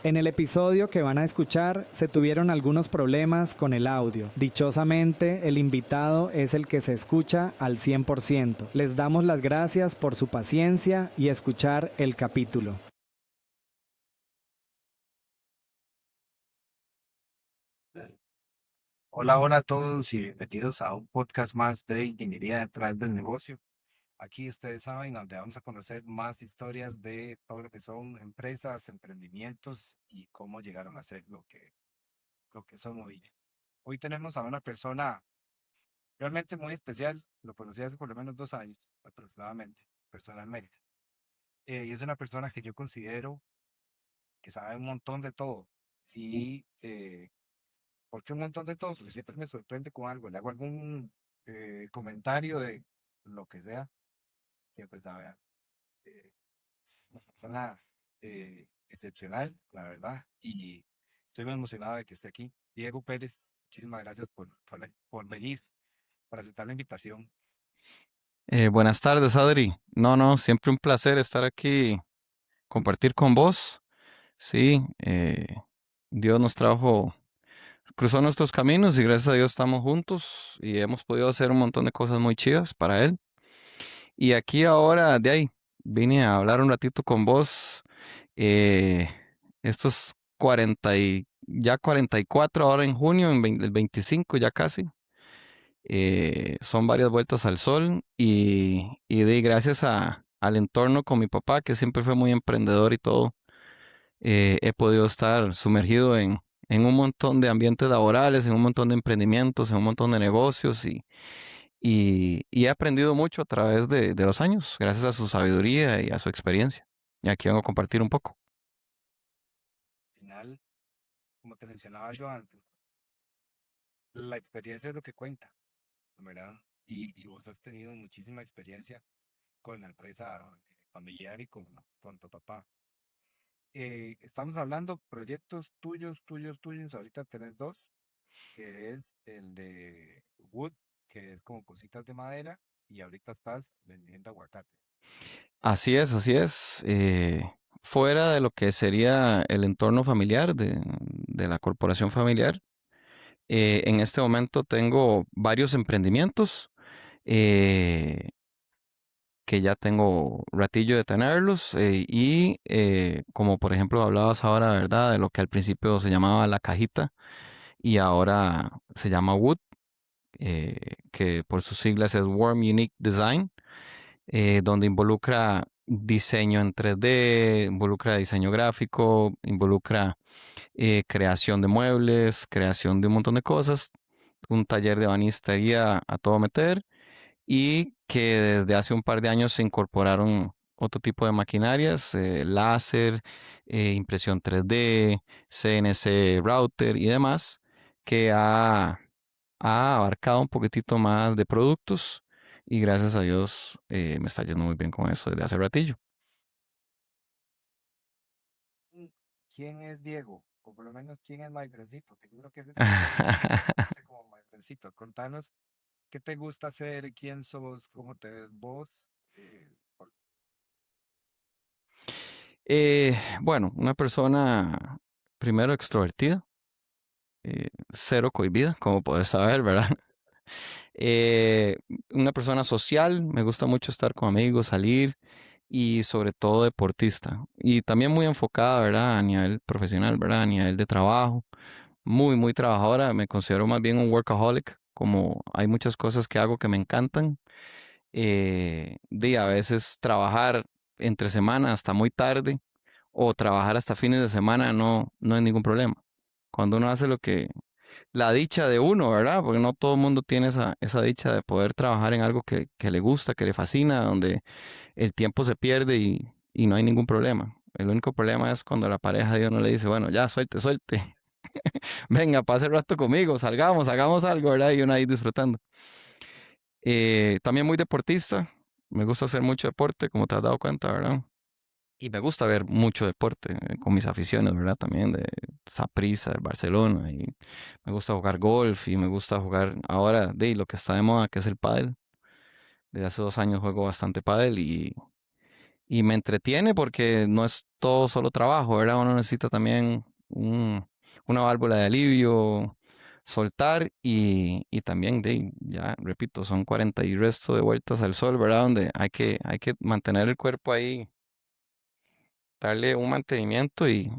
En el episodio que van a escuchar se tuvieron algunos problemas con el audio. Dichosamente, el invitado es el que se escucha al 100%. Les damos las gracias por su paciencia y escuchar el capítulo. Hola, hola a todos y bienvenidos a un podcast más de Ingeniería detrás del negocio. Aquí ustedes saben, donde vamos a conocer más historias de todo lo que son empresas, emprendimientos y cómo llegaron a ser lo que son hoy. Hoy tenemos a una persona realmente muy especial, lo conocí hace por lo menos 2 años aproximadamente, personalmente. Y es una persona que yo considero que sabe un montón de todo. Y ¿por qué un montón de todo? Porque siempre me sorprende con algo. Le hago algún comentario de lo que sea. Siempre sabe algo. Una persona excepcional, la verdad. Y estoy muy emocionado de que esté aquí. Diego Pérez, muchísimas gracias por venir, por aceptar la invitación. Buenas tardes, Adri. No, siempre un placer estar aquí, compartir con vos. Sí, Dios nos trajo, cruzó nuestros caminos y gracias a Dios estamos juntos y hemos podido hacer un montón de cosas muy chidas para Él. Y aquí ahora, de ahí, vine a hablar un ratito con vos. eh, Estos 44 ahora en junio, el 25 ya casi. Son varias vueltas al sol y de gracias al entorno con mi papá, que siempre fue muy emprendedor y todo, he podido estar sumergido en un montón de ambientes laborales, en un montón de emprendimientos, en un montón de negocios y he aprendido mucho a través de los años, gracias a su sabiduría y a su experiencia. Y aquí vengo a compartir un poco. Al final, como te mencionaba yo antes, la experiencia es lo que cuenta, ¿verdad? Y vos has tenido muchísima experiencia con la empresa familiar y con tu papá. Estamos hablando proyectos tuyos. Ahorita tenés dos, que es el de Wood, que es como cositas de madera, y ahorita estás vendiendo aguacates. Así es, así es. Fuera de lo que sería el entorno familiar de la corporación familiar, en este momento tengo varios emprendimientos eh, que ya tengo ratillo de tenerlos como por ejemplo hablabas ahora, ¿verdad? De lo que al principio se llamaba la cajita y ahora se llama Wood, que por sus siglas es Warm Unique Design, donde involucra diseño en 3D, involucra diseño gráfico, involucra creación de muebles, creación de un montón de cosas, un taller de banistería a todo meter y que desde hace un par de años se incorporaron otro tipo de maquinarias, láser, impresión 3D, CNC router y demás, que ha abarcado un poquitito más de productos y gracias a Dios me está yendo muy bien con eso desde hace ratillo. Mm, ¿Quién es Diego? O por lo menos, ¿quién es Maifrencito? Que yo creo que ese es el que todo el mundo lo conoce como Maifrencito. Contanos qué te gusta hacer, quién sos, cómo te ves vos. Por Bueno, una persona primero extrovertida, cero cohibida, como puedes saber, ¿verdad? Eh, una persona social, me gusta mucho estar con amigos, salir y sobre todo deportista. Y también muy enfocada, ¿verdad? A nivel profesional, ¿verdad? A nivel de trabajo. Muy trabajadora. Me considero más bien un workaholic, como hay muchas cosas que hago que me encantan. A veces trabajar entre semana hasta muy tarde o trabajar hasta fines de semana no hay ningún problema. Cuando uno hace lo que, la dicha de uno, ¿verdad? Porque no todo el mundo tiene esa dicha de poder trabajar en algo que le gusta, que le fascina, donde el tiempo se pierde y no hay ningún problema. El único problema es cuando la pareja de uno le dice, bueno, ya, suelte, venga, pase rato conmigo, salgamos, hagamos algo, ¿verdad? Y uno ahí disfrutando. También muy deportista, me gusta hacer mucho deporte, como te has dado cuenta, ¿verdad? Y me gusta ver mucho deporte con mis aficiones, ¿verdad? También de Saprissa, del Barcelona. Y me gusta jugar golf y me gusta jugar ahora de lo que está de moda, que es el pádel. Desde hace 2 años juego bastante pádel y me entretiene porque no es todo solo trabajo, ¿verdad? Uno necesita también una válvula de alivio, soltar y también, ya repito, son 40 y resto de vueltas al sol, ¿verdad? Donde hay que mantener el cuerpo ahí, darle un mantenimiento y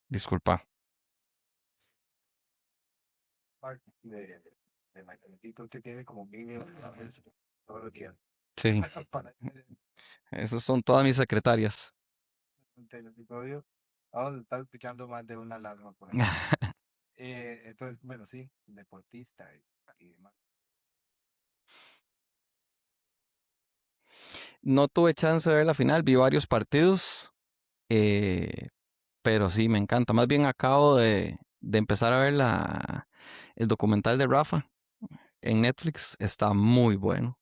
disculpa. Parte de Magnetito, usted tiene como mínimo a veces todos los días Sí, para esas son todas mis secretarias. el episodio. Vamos a estar escuchando más de una alarma por aquí. Entonces, bueno, sí, deportista y demás. No tuve chance de ver la final, vi varios partidos, eh, pero sí, me encanta. Más bien acabo de empezar a ver el documental de Rafa en Netflix. Está muy bueno.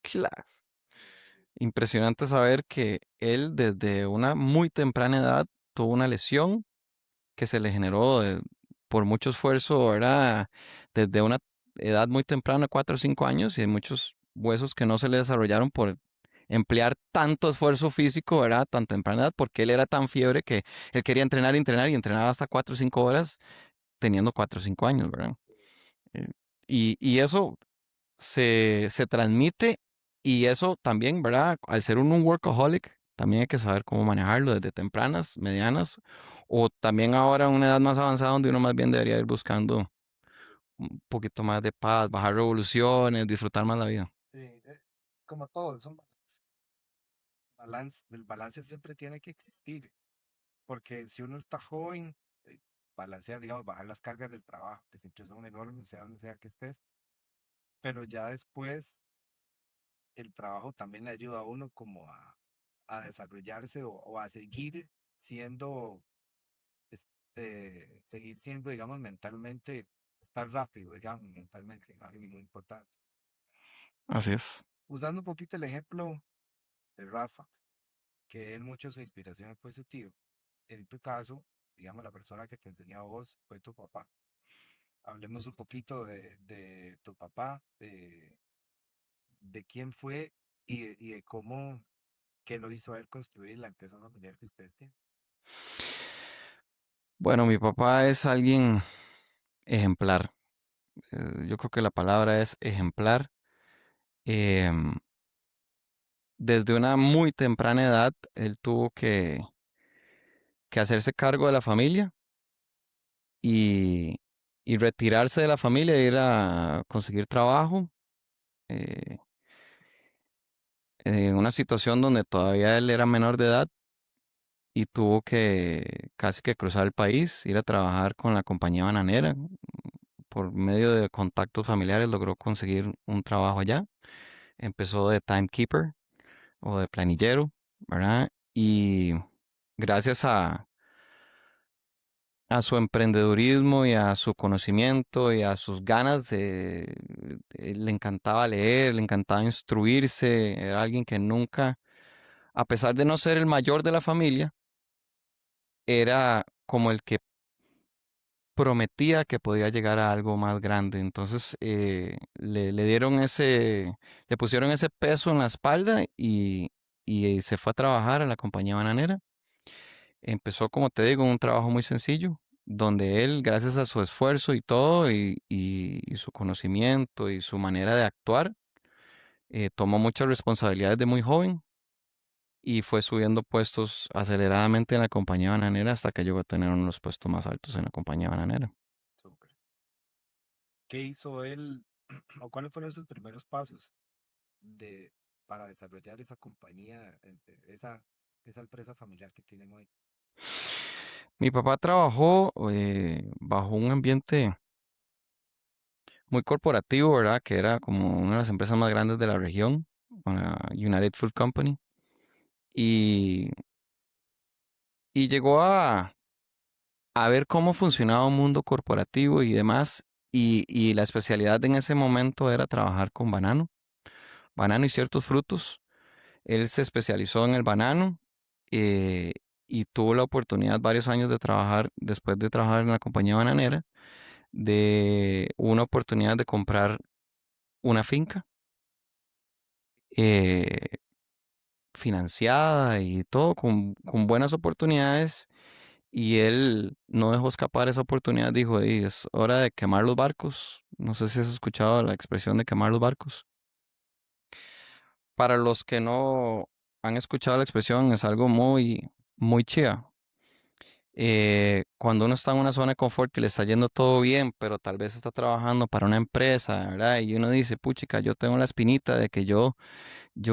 Claro. Impresionante saber que él desde una muy temprana edad tuvo una lesión que se le generó por mucho esfuerzo, ¿verdad? Desde una edad muy temprana, 4 o 5 años, y hay muchos huesos que no se le desarrollaron por emplear tanto esfuerzo físico, ¿verdad? Tan temprana edad, porque él era tan fiebre que él quería entrenar y entrenar y entrenaba hasta 4 o 5 horas teniendo 4 o 5 años, ¿verdad? Eh, y eso se transmite y eso también, ¿verdad? Al ser un workaholic, también hay que saber cómo manejarlo desde tempranas, medianas, o también ahora a una edad más avanzada donde uno más bien debería ir buscando un poquito más de paz, bajar revoluciones, disfrutar más la vida. Sí, como todo, son balance, el balance siempre tiene que existir, porque si uno está joven, balancear, digamos, bajar las cargas del trabajo, que siempre son enormes, sea donde sea que estés, pero ya después el trabajo también le ayuda a uno como a desarrollarse o a seguir siendo, seguir siendo, digamos, mentalmente, estar rápido, digamos, mentalmente, algo muy importante. Así es. Usando un poquito el ejemplo de Rafa, que él mucho su inspiración fue su tío. En tu caso, digamos, la persona que te enseñó a vos fue tu papá. Hablemos un poquito de tu papá, de quién fue y de cómo que lo hizo a él construir la empresa familiar que ustedes tienen. Bueno, mi papá es alguien ejemplar. Yo creo que la palabra es ejemplar. Em, Desde una muy temprana edad, él tuvo que hacerse cargo de la familia y, y retirarse de la familia, ir a conseguir trabajo eh, en una situación donde todavía él era menor de edad y tuvo que casi que cruzar el país, ir a trabajar con la compañía bananera. Por medio de contactos familiares logró conseguir un trabajo allá. Empezó de timekeeper o de planillero, ¿verdad? Y gracias a su emprendedurismo y a su conocimiento y a sus ganas le encantaba leer, le encantaba instruirse, era alguien que nunca, a pesar de no ser el mayor de la familia, era como el que prometía que podía llegar a algo más grande. Entonces le dieron le pusieron ese peso en la espalda y se fue a trabajar a la compañía bananera. Empezó, como te digo, un trabajo muy sencillo, donde él, gracias a su esfuerzo y todo, y su conocimiento y su manera de actuar, tomó muchas responsabilidades de muy joven y fue subiendo puestos aceleradamente en la compañía bananera hasta que llegó a tener uno de los puestos más altos en la compañía bananera. Súper. ¿Qué hizo él o cuáles fueron sus primeros pasos de, para desarrollar esa compañía, esa empresa familiar que tienen hoy? Mi papá trabajó bajo un ambiente muy corporativo, ¿verdad? Que era como una de las empresas más grandes de la región, United Fruit Company. Y, y llegó a ver cómo funcionaba un mundo corporativo y demás. Y la especialidad en ese momento era trabajar con banano y ciertos frutos. Él se especializó en el banano eh, y tuvo la oportunidad varios años de trabajar, después de trabajar en la compañía bananera, de una oportunidad de comprar una finca eh, financiada y todo con buenas oportunidades. Y él no dejó escapar esa oportunidad, dijo: "Ey, es hora de quemar los barcos". No sé si has escuchado la expresión de quemar los barcos. Para los que no han escuchado la expresión, es algo muy chiva. Cuando uno está en una zona de confort que le está yendo todo bien, pero tal vez está trabajando para una empresa, ¿verdad? Y uno dice: puchica, yo tengo la espinita de que yo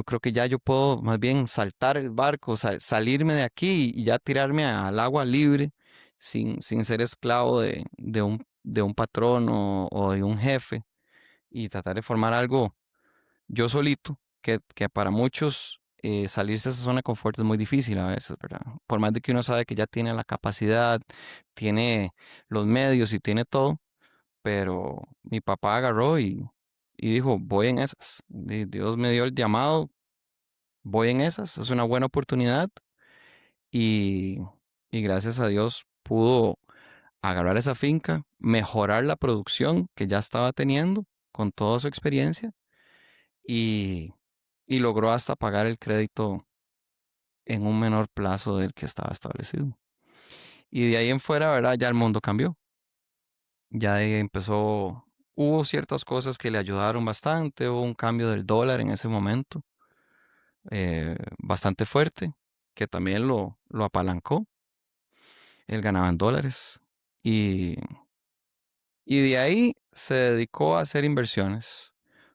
creo que ya yo puedo más bien saltar el barco, salirme de aquí y ya tirarme al agua libre sin ser esclavo de un patrón o de un jefe y tratar de formar algo yo solito, que para muchos salirse de esa zona de confort es muy difícil a veces, ¿verdad? Por más de que uno sabe que ya tiene la capacidad, tiene los medios y tiene todo, pero mi papá agarró y dijo: voy en esas. Dios me dio el llamado, voy en esas, es una buena oportunidad y, y gracias a Dios pudo agarrar esa finca, mejorar la producción que ya estaba teniendo con toda su experiencia y, y logró hasta pagar el crédito en un menor plazo del que estaba establecido. Y de ahí en fuera, ¿verdad? Ya el mundo cambió. Ya de ahí hubo ciertas cosas que le ayudaron bastante, hubo un cambio del dólar en ese momento bastante fuerte, que también lo apalancó. Él ganaba en dólares. Y, y de ahí se dedicó a hacer inversiones.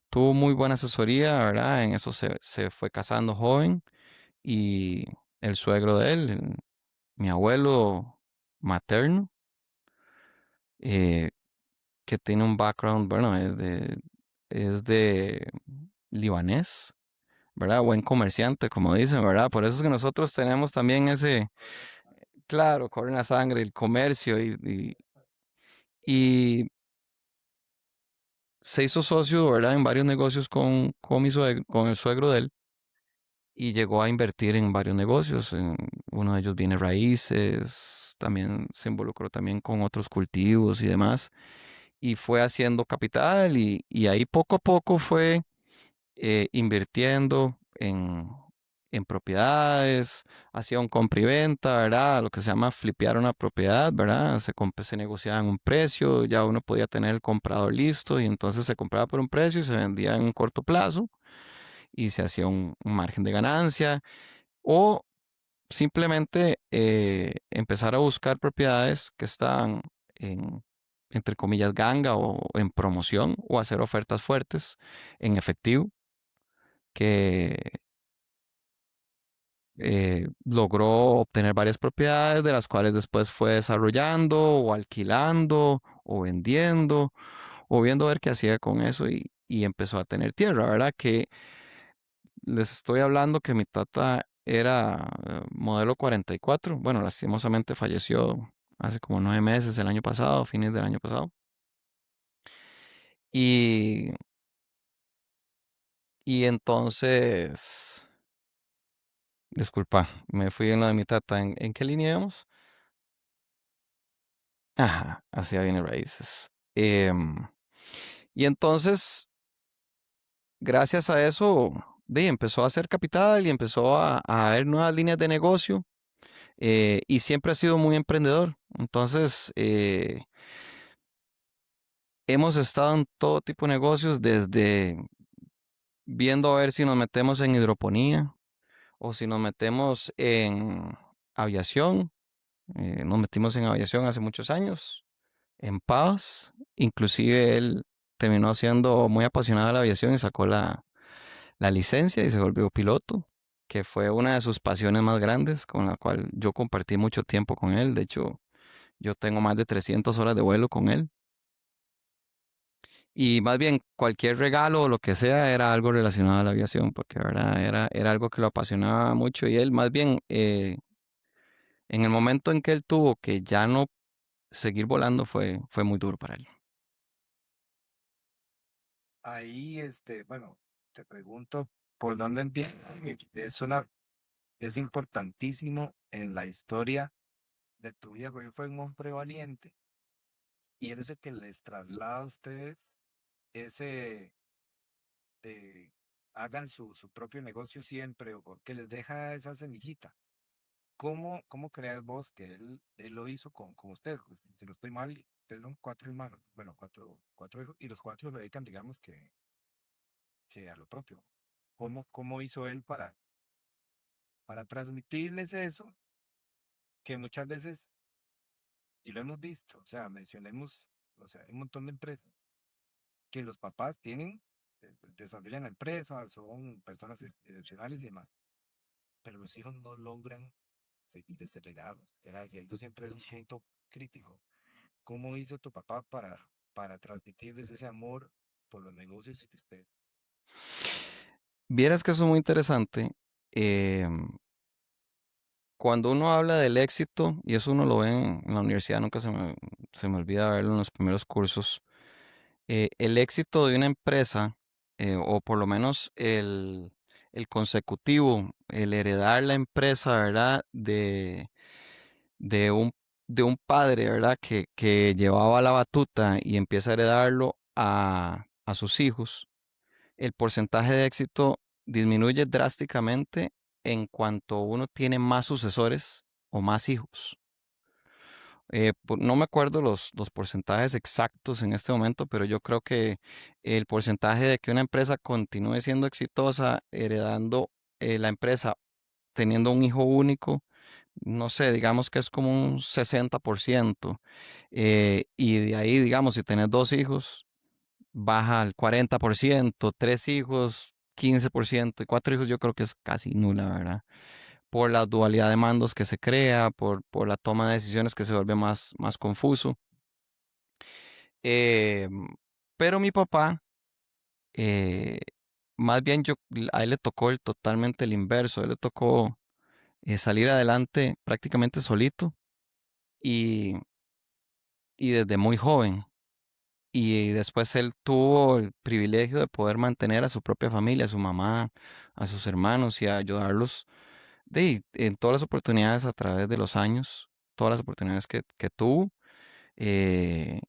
Tuvo muy buena asesoría, ¿verdad? En eso se fue casando joven. Y el suegro de él, mi abuelo materno, eh, que tiene un background, bueno, es de libanés, ¿verdad? Buen comerciante, como dicen, ¿verdad? Por eso es que nosotros tenemos también ese, claro, corre en la sangre, el comercio y se hizo socio, ¿verdad? En varios negocios con el suegro de él y llegó a invertir en varios negocios. Uno de ellos viene raíces, también se involucró también con otros cultivos y demás y fue haciendo capital y ahí poco a poco fue invirtiendo en propiedades, hacía un compra y venta, ¿verdad? Lo que se llama flipear una propiedad, ¿verdad? Se negociaba en un precio, ya uno podía tener el comprador listo y entonces se compraba por un precio y se vendía en un corto plazo y se hacía un margen de ganancia o simplemente empezar a buscar propiedades que están en, entre comillas, ganga o en promoción o hacer ofertas fuertes en efectivo que logró obtener varias propiedades de las cuales después fue desarrollando o alquilando o vendiendo o viendo a ver qué hacía con eso y empezó a tener tierra, ¿verdad? Que les estoy hablando que mi tata era modelo 44. Bueno, lastimosamente falleció hace como 9 meses el año pasado, fines del año pasado. Y, y entonces, disculpa, me fui en lo de mi tata. ¿En qué línea íbamos? Ajá, hacia bienes raíces. Y entonces, gracias a eso, empezó a hacer capital y empezó a ver nuevas líneas de negocio y siempre ha sido muy emprendedor. Entonces, hemos estado en todo tipo de negocios, desde viendo a ver si nos metemos en hidroponía o si nos metemos en aviación. Nos metimos en aviación hace muchos años, en Paz. Inclusive él terminó siendo muy apasionado de la aviación y sacó la licencia y se volvió piloto, que fue una de sus pasiones más grandes, con la cual yo compartí mucho tiempo con él. De hecho, yo tengo más de 300 horas de vuelo con él. Y más bien cualquier regalo o lo que sea era algo relacionado a la aviación, porque ¿verdad? Era algo que lo apasionaba mucho y él más bien en el momento en que él tuvo que ya no seguir volando fue muy duro para él. Ahí, bueno, te pregunto, ¿por dónde empiezo? Es importantísimo en la historia de tu vida, porque fue un hombre valiente y eres el que les traslada a ustedes ese, hagan su propio negocio siempre o que les deja esa semillita. ¿Cómo crees vos que él lo hizo con ustedes? Pues, si no estoy mal, ustedes son cuatro hermanos, bueno, cuatro hijos, y los cuatro lo dedican, digamos que a lo propio. ¿Cómo hizo él para transmitirles eso que muchas veces, y lo hemos visto, o sea, mencionemos, o sea, hay un montón de empresas que los papás tienen, desarrollan la empresa, son personas excepcionales y demás, pero los hijos no logran seguir ese legado. ¿Verdad? Y eso siempre es un punto crítico. ¿Cómo hizo tu papá para transmitirles ese amor por los negocios y que ustedes? Vieras que eso es muy interesante. em, Cuando uno habla del éxito, y eso uno lo ve en la universidad, nunca se me olvida verlo en los primeros cursos, el éxito de una empresa, o por lo menos el consecutivo, el heredar la empresa, ¿verdad? De un, de un padre, ¿verdad? Que llevaba la batuta y empieza a heredarlo a sus hijos, el porcentaje de éxito disminuye drásticamente en cuanto uno tiene más sucesores o más hijos. No me acuerdo los porcentajes exactos en este momento, pero yo creo que el porcentaje de que una empresa continúe siendo exitosa heredando la empresa teniendo un hijo único, no sé, digamos que es como un 60%. Y de ahí, digamos, si tenés dos hijos, baja al 40%, tres hijos, 15%, y cuatro hijos yo creo que es casi nula, ¿verdad? Por la dualidad de mandos que se crea, por la toma de decisiones que se vuelve más confuso. Eh, pero mi papá, eh, más bien a él le tocó totalmente el inverso, a él le tocó salir adelante prácticamente solito y, y desde muy joven. Y después él tuvo el privilegio de poder mantener a su propia familia, a su mamá, a sus hermanos y a ayudarlos en todas las oportunidades a través de los años, todas las oportunidades que tuvo. eh,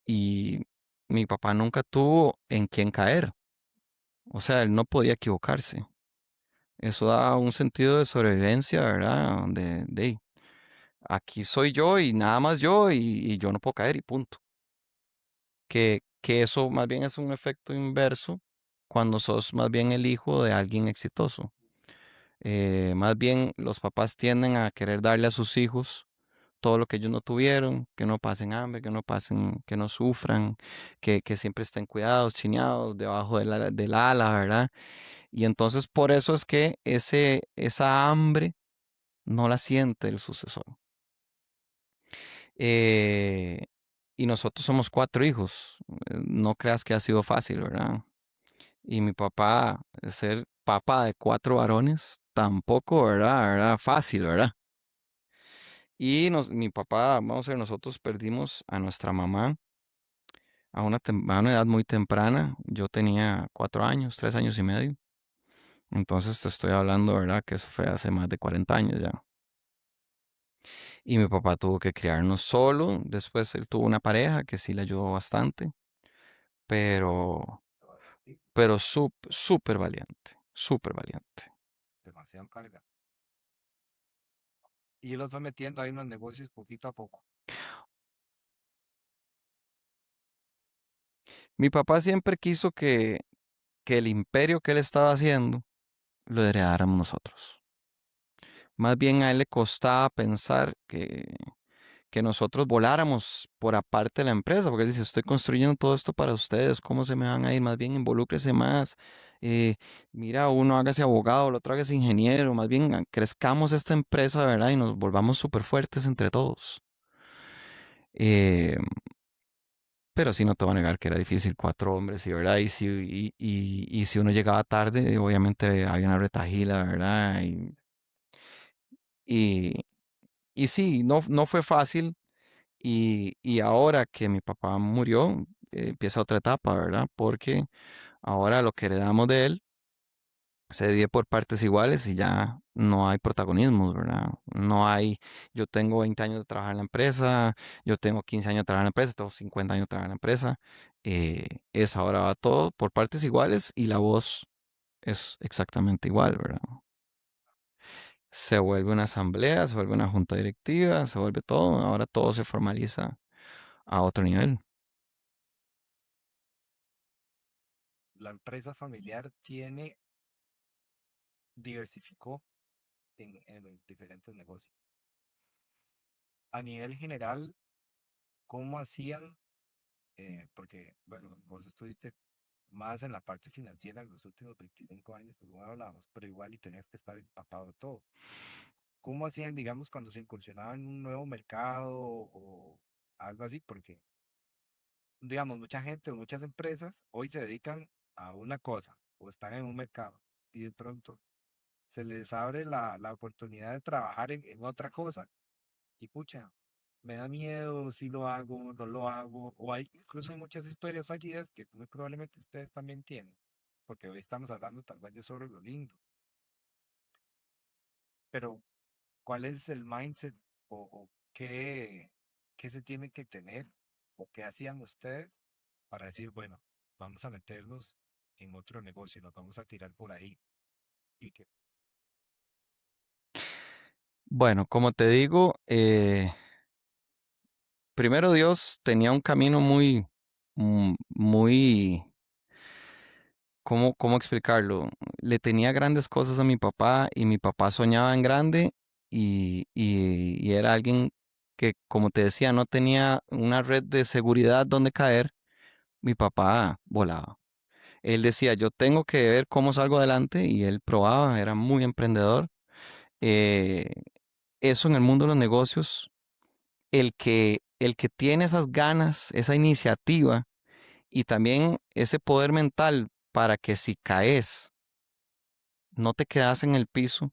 y mi papá nunca tuvo en quién caer. O sea, él no podía equivocarse. Eso da un sentido de sobrevivencia, ¿verdad? Aquí soy yo y nada más yo y yo no puedo caer y punto. Que eso más bien es un efecto inverso cuando sos más bien el hijo de alguien exitoso. Más bien los papás tienden a querer darle a sus hijos todo lo que ellos no tuvieron, que no pasen hambre, que no sufran, que siempre estén cuidados, chineados, debajo del ala, ¿verdad? Y entonces por eso es que esa hambre no la siente el sucesor. Eh, y nosotros somos cuatro hijos. No creas que ha sido fácil, ¿verdad? Y mi papá, ser papá de cuatro varones, tampoco, ¿verdad? Era fácil, ¿verdad? Y mi papá, vamos a ver, nosotros perdimos a nuestra mamá a una edad muy temprana. Yo tenía 4 años, 3 años y medio. Entonces te estoy hablando, ¿verdad? Que eso fue hace más de 40 años ya. Y mi papá tuvo que criarnos solo. Después él tuvo una pareja que sí le ayudó bastante, pero, pero súper valiente, súper valiente. Demasiado carga. Y él los fue metiendo ahí en los negocios poquito a poco. Mi papá siempre quiso que el imperio que él estaba haciendo lo heredáramos nosotros. Más bien a él le costaba pensar que nosotros voláramos por aparte de la empresa, porque él dice, estoy construyendo todo esto para ustedes, ¿cómo se me van a ir? Más bien involúcrese más. eh, Mira, uno hágase abogado, el otro hágase ingeniero, más bien crezcamos esta empresa, ¿verdad? Y nos volvamos súper fuertes entre todos. Eh, pero sí no te voy a negar que era difícil, cuatro hombres, y verdad, y si uno llegaba tarde, obviamente había una retajila, ¿verdad? Y, y sí, no fue fácil. Y ahora que mi papá murió, empieza otra etapa, ¿verdad? Porque ahora lo que heredamos de él se divide por partes iguales y ya no hay protagonismos, ¿verdad? No hay, yo tengo 20 años de trabajar en la empresa, yo tengo 15 años de trabajar en la empresa, tengo 50 años de trabajar en la empresa. es ahora va todo por partes iguales y la voz es exactamente igual, ¿verdad? Se vuelve una asamblea, se vuelve una junta directiva, se vuelve todo, ahora todo se formaliza a otro nivel. La empresa familiar diversificó en los diferentes negocios. A nivel general, ¿cómo hacían? Porque, bueno, vos estuviste más en la parte financiera en los últimos 25 años, como hablábamos, pero igual y tenías que estar empapado de todo. ¿Cómo hacían, digamos, cuando se incursionaban en un nuevo mercado o algo así? Porque, digamos, mucha gente o muchas empresas hoy se dedican a una cosa o están en un mercado y de pronto se les abre la oportunidad de trabajar en otra cosa y pucha, me da miedo si lo hago, no lo hago, o hay incluso hay muchas historias fallidas que muy probablemente ustedes también tienen, porque hoy estamos hablando tal vez de sobre lo lindo, pero ¿cuál es el mindset o qué se tiene que tener o qué hacían ustedes para decir, bueno, vamos a meternos en otro negocio, nos vamos a tirar por ahí y que Bueno, como te digo, primero Dios tenía un camino muy, ¿cómo explicarlo? Le tenía grandes cosas a mi papá y mi papá soñaba en grande y era alguien que, como te decía, no tenía una red de seguridad donde caer. Mi papá volaba. Él decía, yo tengo que ver cómo salgo adelante y él probaba, era muy emprendedor. Eh, Eso en el mundo de los negocios, el que tiene esas ganas, esa iniciativa y también ese poder mental para que si caes, no te quedas en el piso.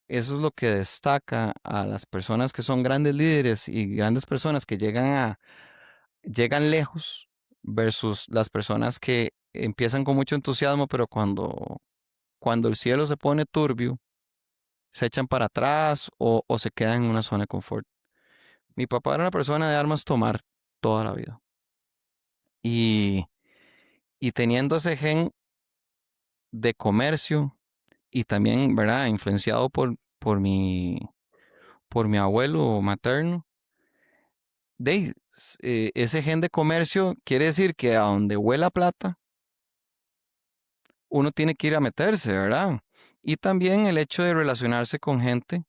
Eso es lo que destaca a las personas que son grandes líderes y grandes personas que llegan lejos versus las personas que empiezan con mucho entusiasmo, pero cuando el cielo se pone turbio, se echan para atrás o se quedan en una zona de confort. Mi papá era una persona de armas tomar toda la vida. Y, y teniendo ese gen de comercio y también, ¿verdad? Influenciado por mi abuelo materno, ese gen de comercio quiere decir que a donde huela plata, uno tiene que ir a meterse, ¿verdad? Y también el hecho de relacionarse con gente,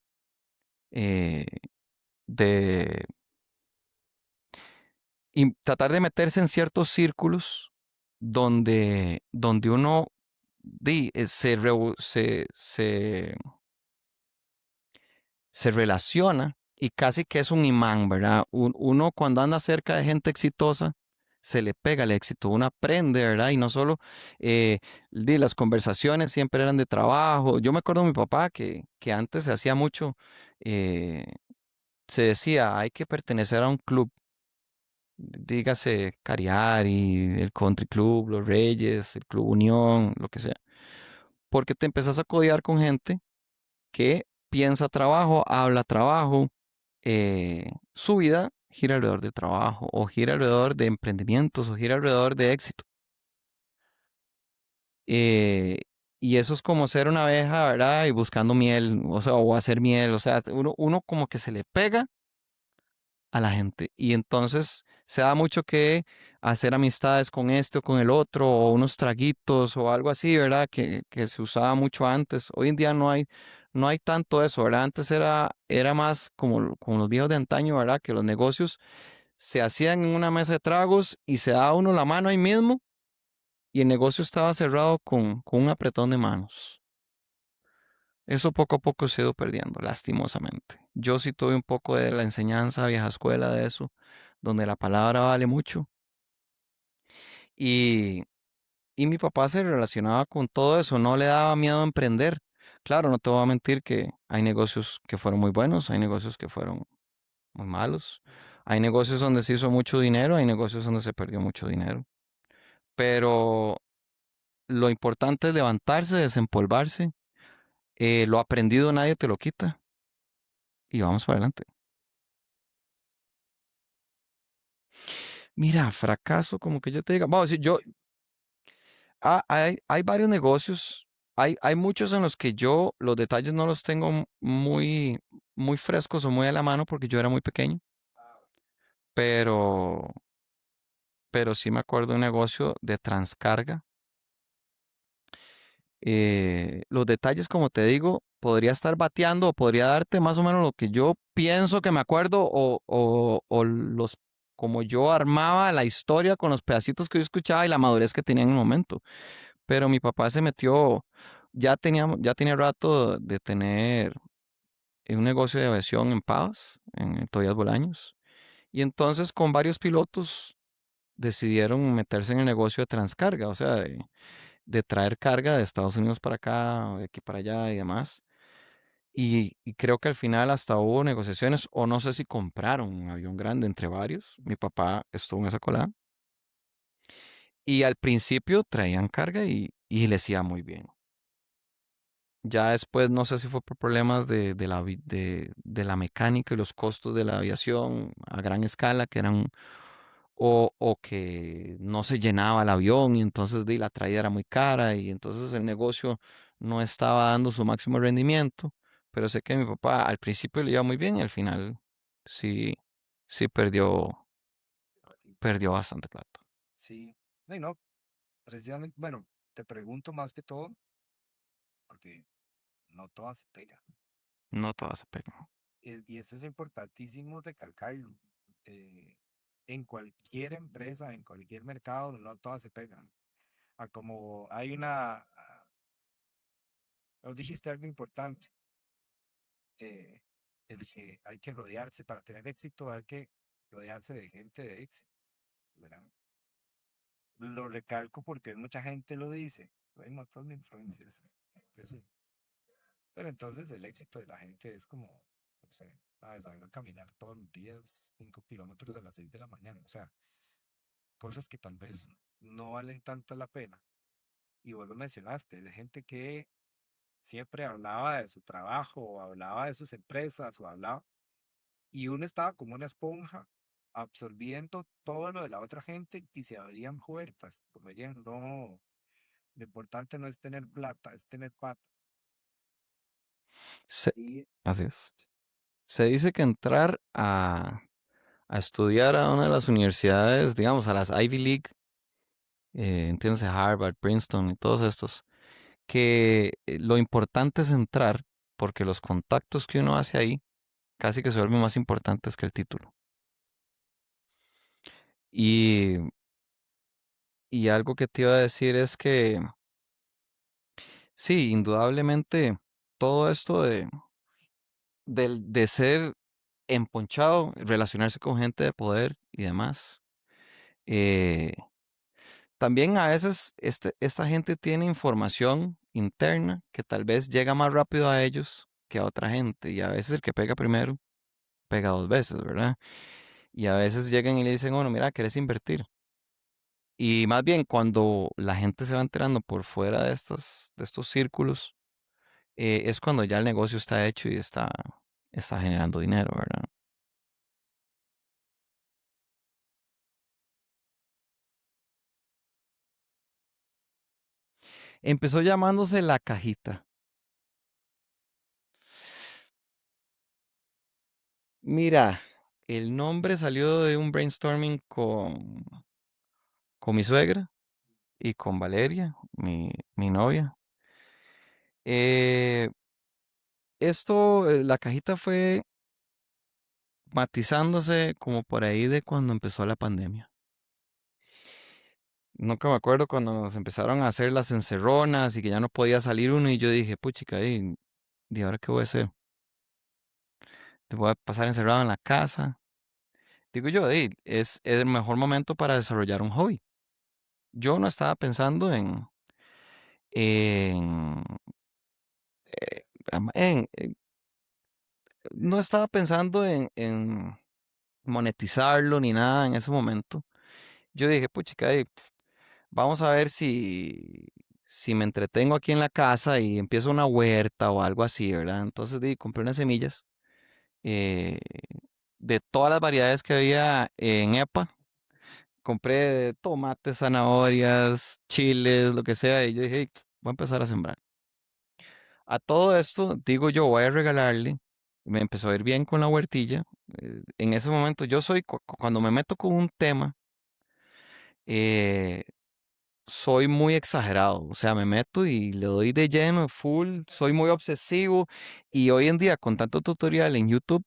eh, de y tratar de meterse en ciertos círculos donde uno se relaciona y casi que es un imán, ¿verdad? Uno cuando anda cerca de gente exitosa, se le pega el éxito, uno aprende, ¿verdad? Y no solo las conversaciones siempre eran de trabajo. Yo me acuerdo de mi papá que antes se hacía mucho, eh, se decía, hay que pertenecer a un club, dígase Cariari, el Country Club, los Reyes, el Club Unión, lo que sea, porque te empezás a codiar con gente que piensa trabajo, habla trabajo, su vida gira alrededor del trabajo, o gira alrededor de emprendimientos, o gira alrededor de éxito. Eh, y eso es como ser una abeja, ¿verdad? Y buscando miel, o sea, o hacer miel, o sea, uno como que se le pega a la gente. Y entonces se da mucho que hacer amistades con este o con el otro, o unos traguitos o algo así, ¿verdad? Que se usaba mucho antes. Hoy en día no hay tanto eso, ¿verdad? Antes era más como los viejos de antaño, ¿verdad? Que los negocios se hacían en una mesa de tragos y se daba uno la mano ahí mismo y el negocio estaba cerrado con un apretón de manos. Eso poco a poco se ha ido perdiendo, lastimosamente. Yo sí tuve un poco de la enseñanza vieja escuela de eso, donde la palabra vale mucho. Y, y mi papá se relacionaba con todo eso, no le daba miedo a emprender. Claro, no te voy a mentir que hay negocios que fueron muy buenos, hay negocios que fueron muy malos, hay negocios donde se hizo mucho dinero, hay negocios donde se perdió mucho dinero. Pero lo importante es levantarse, desempolvarse. Lo aprendido nadie te lo quita y vamos para adelante. Mira, fracaso, como que yo te diga, vamos a decir, hay varios negocios, hay muchos en los que yo los detalles no los tengo muy, muy frescos o muy a la mano porque yo era muy pequeño, pero, pero sí me acuerdo de un negocio de Transcarga. Los detalles, como te digo, podría estar bateando o podría darte más o menos lo que yo pienso que me acuerdo o los, como yo armaba la historia con los pedacitos que yo escuchaba y la madurez que tenía en el momento. Pero mi papá se metió, ya tenía rato de tener un negocio de aviación en Pavas, en Toyas Bolaños. Y entonces con varios pilotos decidieron meterse en el negocio de transcarga, o sea, de traer carga de Estados Unidos para acá, o de aquí para allá y demás. Y creo que al final hasta hubo negociaciones, o no sé si compraron un avión grande entre varios. Mi papá estuvo en esa colada. Y al principio traían carga y les iba muy bien. Ya después, no sé si fue por problemas de la mecánica y los costos de la aviación a gran escala, que eran, o que no se llenaba el avión y entonces la traída era muy cara y entonces el negocio no estaba dando su máximo rendimiento. Pero sé que mi papá al principio le iba muy bien y al final sí, sí perdió bastante plata. Sí, no, y no, precisamente, bueno, te pregunto más que todo, porque no todas se pegan. No todas se pegan. Y eso es importantísimo recalcarlo. eh, en cualquier empresa, en cualquier mercado, no todas se pegan. Como hay nos dijiste algo importante, eh, el que hay que rodearse para tener éxito, hay que rodearse de gente de éxito, ¿verdad? Lo recalco porque mucha gente lo dice, hay un montón de influencias, pues sí. Pero entonces el éxito de la gente es como, no sé, saber caminar todos los días 5 kilómetros a las 6 de la mañana, o sea, cosas que tal vez no valen tanto la pena. Y vos lo mencionaste, de gente que siempre hablaba de su trabajo, o hablaba de sus empresas, o hablaba, y uno estaba como una esponja absorbiendo todo lo de la otra gente y se abrían puertas. Como ella, no, lo importante no es tener plata, es tener pata. Se- Y Así es. Se dice que entrar a estudiar a una de las universidades, digamos, a las Ivy League, entiéndase Harvard, Princeton y todos estos, que lo importante es entrar porque los contactos que uno hace ahí casi que se vuelven más importantes que el título. Y, y algo que te iba a decir es que sí, indudablemente todo esto de ser emponchado, relacionarse con gente de poder y demás, eh, también a veces esta gente tiene información interna que tal vez llega más rápido a ellos que a otra gente. Y a veces el que pega primero, pega dos veces, ¿verdad? Y a veces llegan y le dicen, bueno, mira, ¿querés invertir? Y más bien cuando la gente se va enterando por fuera de estos círculos, es cuando ya el negocio está hecho y está generando dinero, ¿verdad? Empezó llamándose La Cajita. Mira, el nombre salió de un brainstorming con mi suegra y con Valeria, mi novia. Eh, la cajita fue matizándose como por ahí de cuando empezó la pandemia. Nunca me acuerdo cuando nos empezaron a hacer las encerronas y que ya no podía salir uno y yo dije, puchica, ¿y ahora qué voy a hacer? ¿Te voy a pasar encerrado en la casa? Digo yo, es el mejor momento para desarrollar un hobby. Yo no estaba pensando en, no estaba pensando en monetizarlo ni nada en ese momento. Yo dije, puchica, vamos a ver si me entretengo aquí en la casa y empiezo una huerta o algo así, ¿verdad? Entonces compré unas semillas eh, de todas las variedades que había en EPA. compré tomates, zanahorias, chiles, lo que sea, y yo dije, "Ey, voy a empezar a sembrar". A todo esto, digo yo, voy a regalarle. Me empezó a ir bien con la huertilla. En ese momento, yo soy, cuando me meto con un tema, eh, soy muy exagerado. O sea, me meto y le doy de lleno, full, soy muy obsesivo. Y hoy en día, con tanto tutorial en YouTube,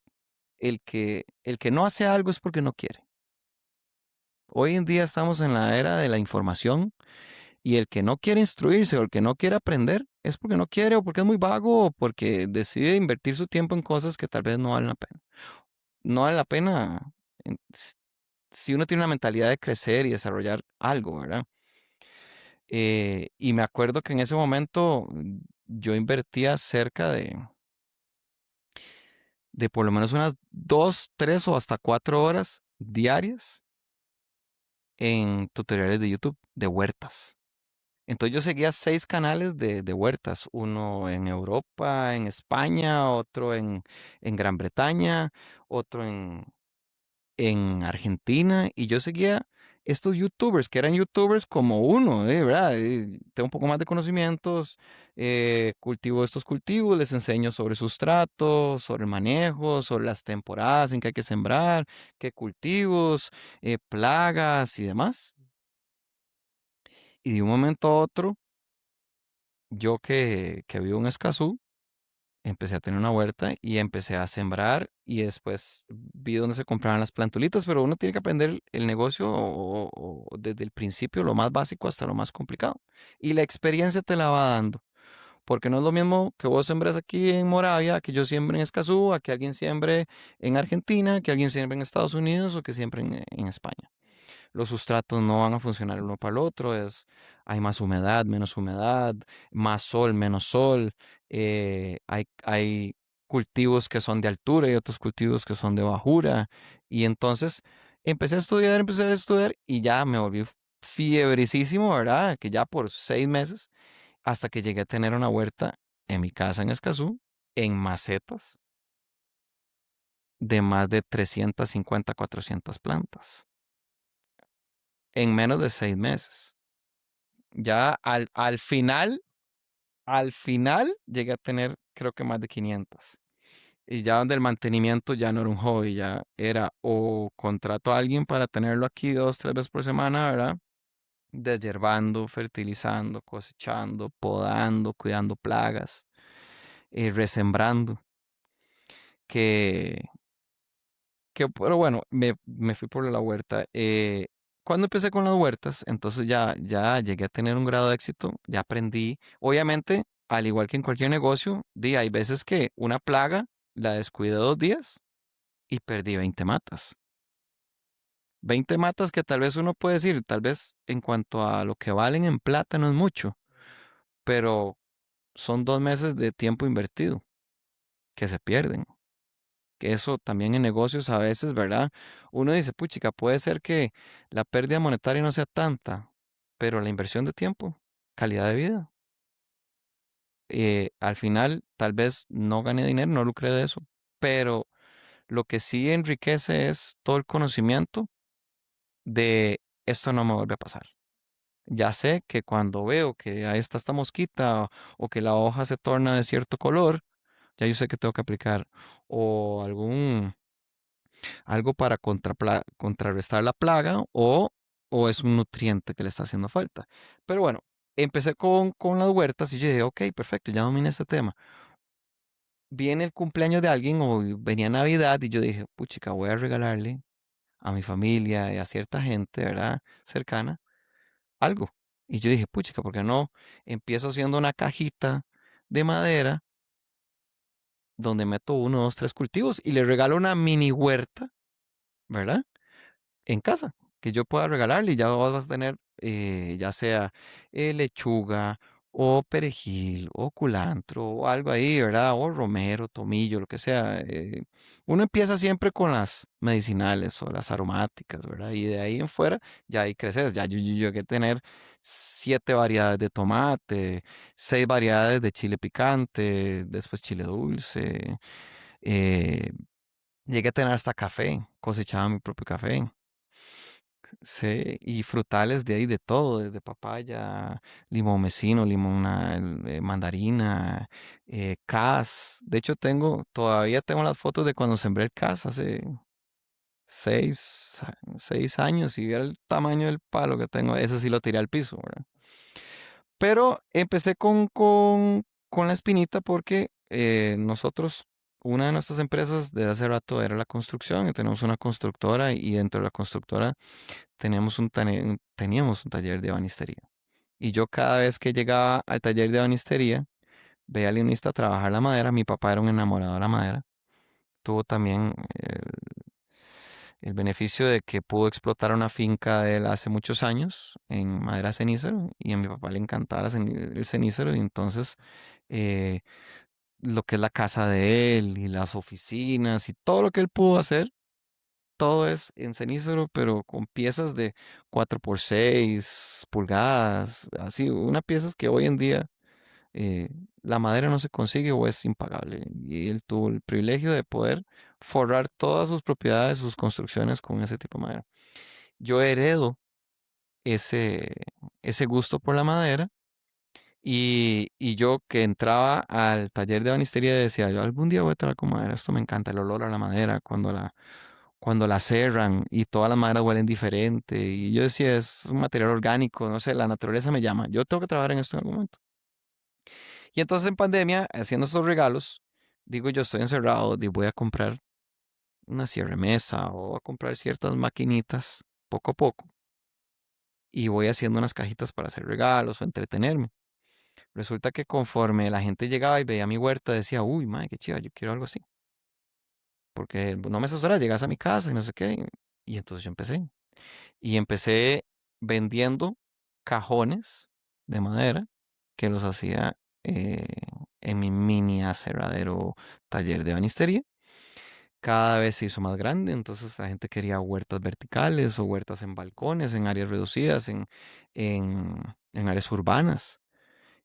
el que no hace algo es porque no quiere. Hoy en día estamos en la era de la información y el que no quiere instruirse o el que no quiere aprender es porque no quiere o porque es muy vago o porque decide invertir su tiempo en cosas que tal vez no valen la pena. No vale la pena si uno tiene una mentalidad de crecer y desarrollar algo, ¿verdad? Y me acuerdo que en ese momento yo invertía cerca de por lo menos unas 2, 3 o hasta 4 horas diarias en tutoriales de YouTube de huertas. Entonces yo seguía 6 canales de huertas, uno en Europa, en España, otro en Gran Bretaña, otro en Argentina, y yo seguía estos youtubers, que eran youtubers como uno, ¿verdad? Tengo un poco más de conocimientos, cultivo estos cultivos, les enseño sobre sustratos, sobre el manejo, sobre las temporadas en que hay que sembrar, qué cultivos, plagas y demás. Y de un momento a otro, yo que vivo en Escazú, empecé a tener una huerta y empecé a sembrar y después vi dónde se compraban las plantulitas, pero uno tiene que aprender el negocio o desde el principio, lo más básico hasta lo más complicado. Y la experiencia te la va dando, porque no es lo mismo que vos sembres aquí en Moravia, que yo siembre en Escazú, a que alguien siembre en Argentina, que alguien siembre en Estados Unidos o que siembre en España. Los sustratos no van a funcionar uno para el otro, hay más humedad, menos humedad, más sol, menos sol, hay cultivos que son de altura y otros cultivos que son de bajura. Y entonces empecé a estudiar y ya me volví fiebrecísimo, ¿verdad? Que ya por 6 meses, hasta que llegué a tener una huerta en mi casa en Escazú, en macetas, de más de 350, 400 plantas, en menos de 6 meses. Ya al final llegué a tener creo que más de 500. Y ya donde el mantenimiento ya no era un hobby, ya era o contrato a alguien para tenerlo aquí 2, 3 veces por semana, ¿verdad? Desyerbando, fertilizando, cosechando, podando, cuidando plagas, resembrando. Que pero bueno, me fui por la huerta. Cuando empecé con las huertas, entonces ya llegué a tener un grado de éxito, ya aprendí. Obviamente, al igual que en cualquier negocio, hay veces que una plaga la descuidé 2 días y perdí 20 matas. 20 matas que tal vez uno puede decir, tal vez en cuanto a lo que valen en plata no es mucho, pero son 2 meses de tiempo invertido que se pierden. Que eso también en negocios a veces, ¿verdad? Uno dice, puchica, puede ser que la pérdida monetaria no sea tanta, pero la inversión de tiempo, calidad de vida, al final tal vez no gane dinero, no lucre de eso, pero lo que sí enriquece es todo el conocimiento de esto no me vuelve a pasar. Ya sé que cuando veo que ahí está esta mosquita o que la hoja se torna de cierto color, ya yo sé que tengo que aplicar o algo para contrarrestar la plaga o es un nutriente que le está haciendo falta. Pero bueno, empecé con las huertas y yo dije, ok, perfecto, ya dominé este tema. Viene el cumpleaños de alguien o venía Navidad y yo dije, puchica, voy a regalarle a mi familia y a cierta gente, ¿verdad? Cercana, algo. Y yo dije, puchica, ¿por qué no? Empiezo haciendo una cajita de madera donde meto 1, 2, 3 cultivos y le regalo una mini huerta, ¿verdad? En casa, que yo pueda regalarle y ya vas a tener ya sea lechuga o perejil o culantro o algo ahí, ¿verdad? O romero, tomillo, lo que sea. Uno empieza siempre con las medicinales o las aromáticas, ¿verdad? Y de ahí en fuera ya ahí creces. Ya yo llegué a tener 7 variedades de tomate, 6 variedades de chile picante, después chile dulce. eh, Llegué a tener hasta café, cosechaba mi propio café. Sí, y frutales de ahí de todo, desde papaya, limón mecino, mandarina, cas. De hecho, todavía tengo las fotos de cuando sembré el cas hace 6 años y era el tamaño del palo que tengo. Ese sí lo tiré al piso, ¿verdad? Pero empecé con la espinita porque nosotros, una de nuestras empresas desde hace rato era la construcción y tenemos una constructora y dentro de la constructora teníamos un taller de ebanistería. Y yo cada vez que llegaba al taller de ebanistería, veía al leonista trabajar la madera. Mi papá era un enamorado de la madera. Tuvo también el beneficio de que pudo explotar una finca de él hace muchos años en madera cenicero y a mi papá le encantaba el cenicero y entonces eh, lo que es la casa de él y las oficinas y todo lo que él pudo hacer, todo es en cenicero, pero con piezas de 4x6 pulgadas, así, una piezas que hoy en día eh, la madera no se consigue o es impagable. Y él tuvo el privilegio de poder forrar todas sus propiedades, sus construcciones con ese tipo de madera. Yo heredo ese, ese gusto por la madera y yo que entraba al taller de ebanistería decía, yo algún día voy a trabajar con madera, esto me encanta, el olor a la madera cuando la cerran y todas las maderas huelen diferente. Y yo decía, es un material orgánico, no sé, la naturaleza me llama, yo tengo que trabajar en esto en algún momento. Y entonces en pandemia, haciendo estos regalos, digo yo estoy encerrado y voy a comprar una cierre mesa o a comprar ciertas maquinitas poco a poco y voy haciendo unas cajitas para hacer regalos o entretenerme. Resulta que conforme la gente llegaba y veía mi huerta, decía, uy, madre, qué chiva, yo quiero algo así. Porque no me asesoras, llegas a mi casa y no sé qué. Y entonces yo empecé. Y empecé vendiendo cajones de madera que los hacía eh, en mi mini aserradero taller de banistería. Cada vez se hizo más grande, entonces la gente quería huertas verticales o huertas en balcones, en áreas reducidas, en áreas urbanas.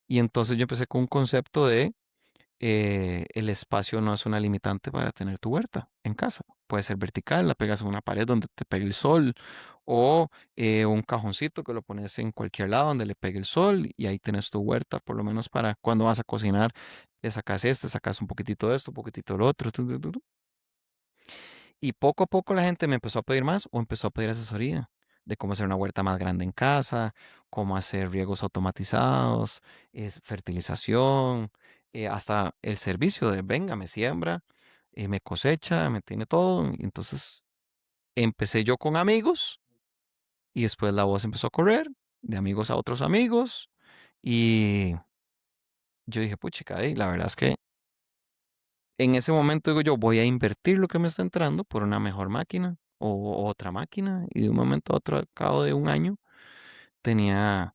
Y entonces yo empecé con un concepto de el espacio no es una limitante para tener tu huerta en casa. Puede ser vertical, la pegas en una pared donde te pegue el sol o un cajoncito que lo pones en cualquier lado donde le pegue el sol y ahí tienes tu huerta, por lo menos para cuando vas a cocinar, le sacas un poquitito de esto, un poquitito del otro. Y poco a poco la gente me empezó a pedir más o empezó a pedir asesoría de cómo hacer una huerta más grande en casa, cómo hacer riegos automatizados, fertilización, hasta el servicio de venga, me siembra, me cosecha, me tiene todo. Y entonces empecé yo con amigos y después la voz empezó a correr de amigos a otros amigos y yo dije, puchica, la verdad es que en ese momento digo yo, voy a invertir lo que me está entrando por una mejor máquina o otra máquina. Y de un momento a otro, al cabo de un año, tenía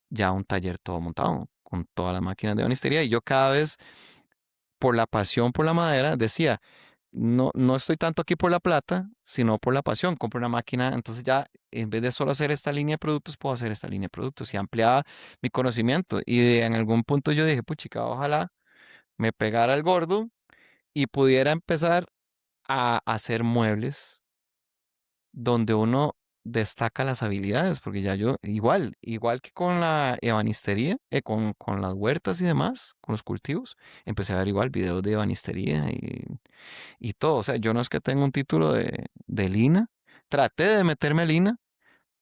ya un taller todo montado con todas las máquinas de banistería. Y yo cada vez, por la pasión por la madera, decía, no, no estoy tanto aquí por la plata, sino por la pasión. Compro una máquina, entonces ya en vez de solo hacer esta línea de productos, puedo hacer esta línea de productos y ampliaba mi conocimiento. Y en algún punto yo dije, puchica, ojalá me pegara el gordo y pudiera empezar a hacer muebles donde uno destaca las habilidades, porque ya yo, igual que con la ebanistería, con las huertas y demás, con los cultivos, empecé a ver igual videos de ebanistería y todo. O sea, yo no es que tenga un título de Lina, traté de meterme a Lina,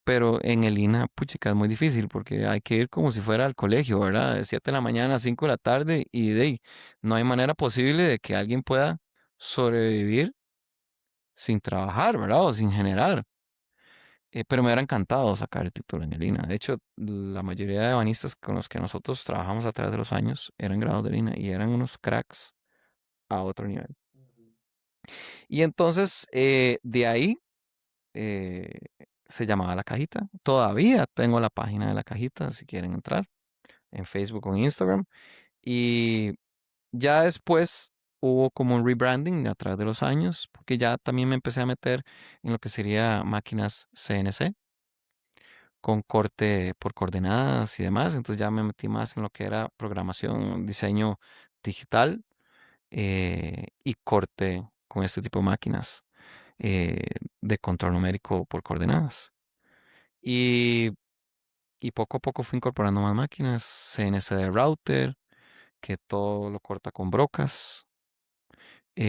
pero en el Lina, puchica, es muy difícil porque hay que ir como si fuera al colegio, ¿verdad? De 7 de la mañana a 5 de la tarde y de ahí, no hay manera posible de que alguien pueda sobrevivir sin trabajar, ¿verdad? O sin generar. Pero me hubiera encantado sacar el título en el INA. De hecho, la mayoría de banistas con los que nosotros trabajamos a través de los años eran grados de INA y eran unos cracks a otro nivel. Y entonces, de ahí eh, se llamaba La Cajita. Todavía tengo la página de La Cajita si quieren entrar en Facebook o en Instagram. Y ya después hubo como un rebranding a través de los años, porque ya también me empecé a meter en lo que sería máquinas CNC con corte por coordenadas y demás. Entonces ya me metí más en lo que era programación, diseño digital y corte con este tipo de máquinas de control numérico por coordenadas. Y, y poco a poco fui incorporando más máquinas, CNC de router, que todo lo corta con brocas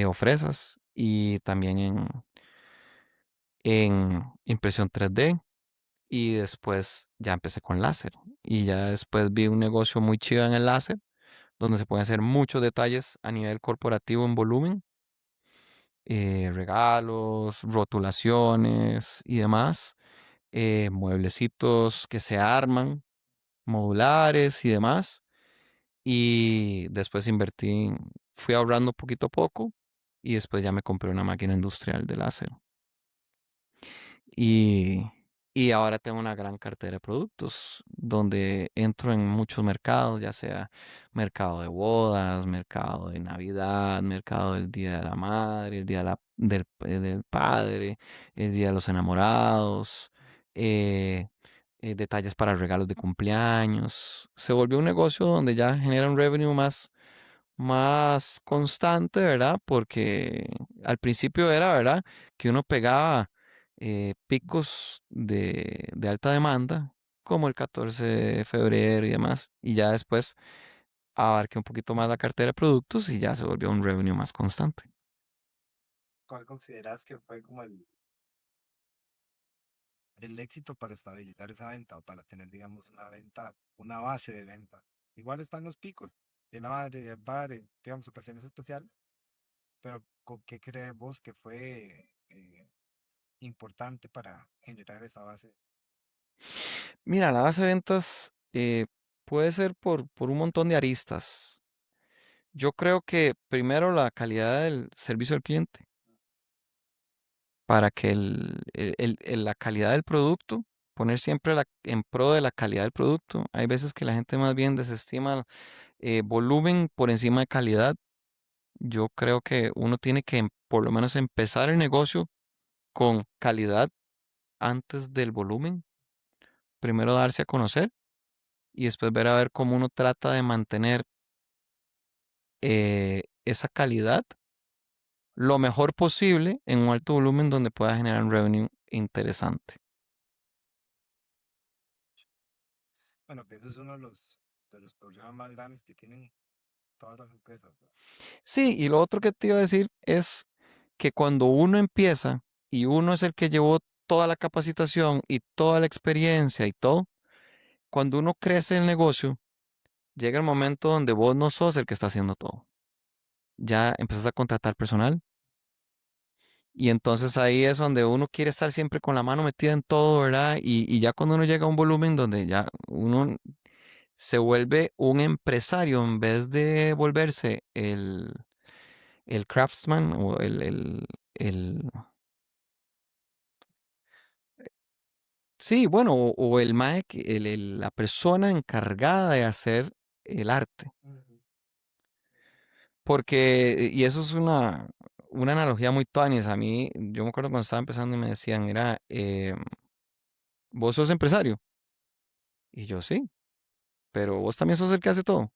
o fresas, y también en impresión 3D. Y después ya empecé con láser. Y ya después vi un negocio muy chido en el láser, donde se pueden hacer muchos detalles a nivel corporativo en volumen, regalos, rotulaciones y demás, mueblecitos que se arman, modulares y demás. Y después invertí, fui ahorrando poquito a poco y después ya me compré una máquina industrial de láser. Y, y ahora tengo una gran cartera de productos donde entro en muchos mercados, ya sea mercado de bodas, mercado de Navidad, mercado del Día de la Madre, el Día del Padre, el Día de los Enamorados, eh, detalles para regalos de cumpleaños. Se volvió un negocio donde ya genera un revenue más constante, ¿verdad? Porque al principio era, ¿verdad? Que uno pegaba picos de alta demanda, como el 14 de febrero y demás, y ya después abarqué un poquito más la cartera de productos y ya se volvió un revenue más constante. ¿Cuál consideras que fue como el éxito para estabilizar esa venta o para tener, digamos, una venta, una base de venta? Igual están los picos de la madre, del padre, digamos, ocasiones especiales, pero ¿con qué crees vos que fue importante para generar esa base? Mira, la base de ventas puede ser por un montón de aristas. Yo creo que primero la calidad del servicio al cliente, para que la calidad del producto, poner siempre en pro de la calidad del producto. Hay veces que la gente más bien desestima volumen por encima de calidad. Yo creo que uno tiene que por lo menos empezar el negocio con calidad antes del volumen. Primero darse a conocer y después ver a ver cómo uno trata de mantener esa calidad lo mejor posible en un alto volumen donde pueda generar un revenue interesante. Bueno, que eso es uno de los problemas más grandes que tienen todas las empresas, ¿no? Sí, y lo otro que te iba a decir es que cuando uno empieza y uno es el que llevó toda la capacitación y toda la experiencia y todo, cuando uno crece el negocio, llega el momento donde vos no sos el que está haciendo todo. Ya empezás a contratar personal y entonces ahí es donde uno quiere estar siempre con la mano metida en todo, ¿verdad? Y ya cuando uno llega a un volumen donde ya uno se vuelve un empresario en vez de volverse el craftsman o el sí, bueno, o el mae, la persona encargada de hacer el arte. Ujú. Porque, y eso es una analogía muy tuanis. A mí, yo me acuerdo cuando estaba empezando y me decían, mira, vos sos empresario. Y yo sí, pero vos también sos el que hace todo.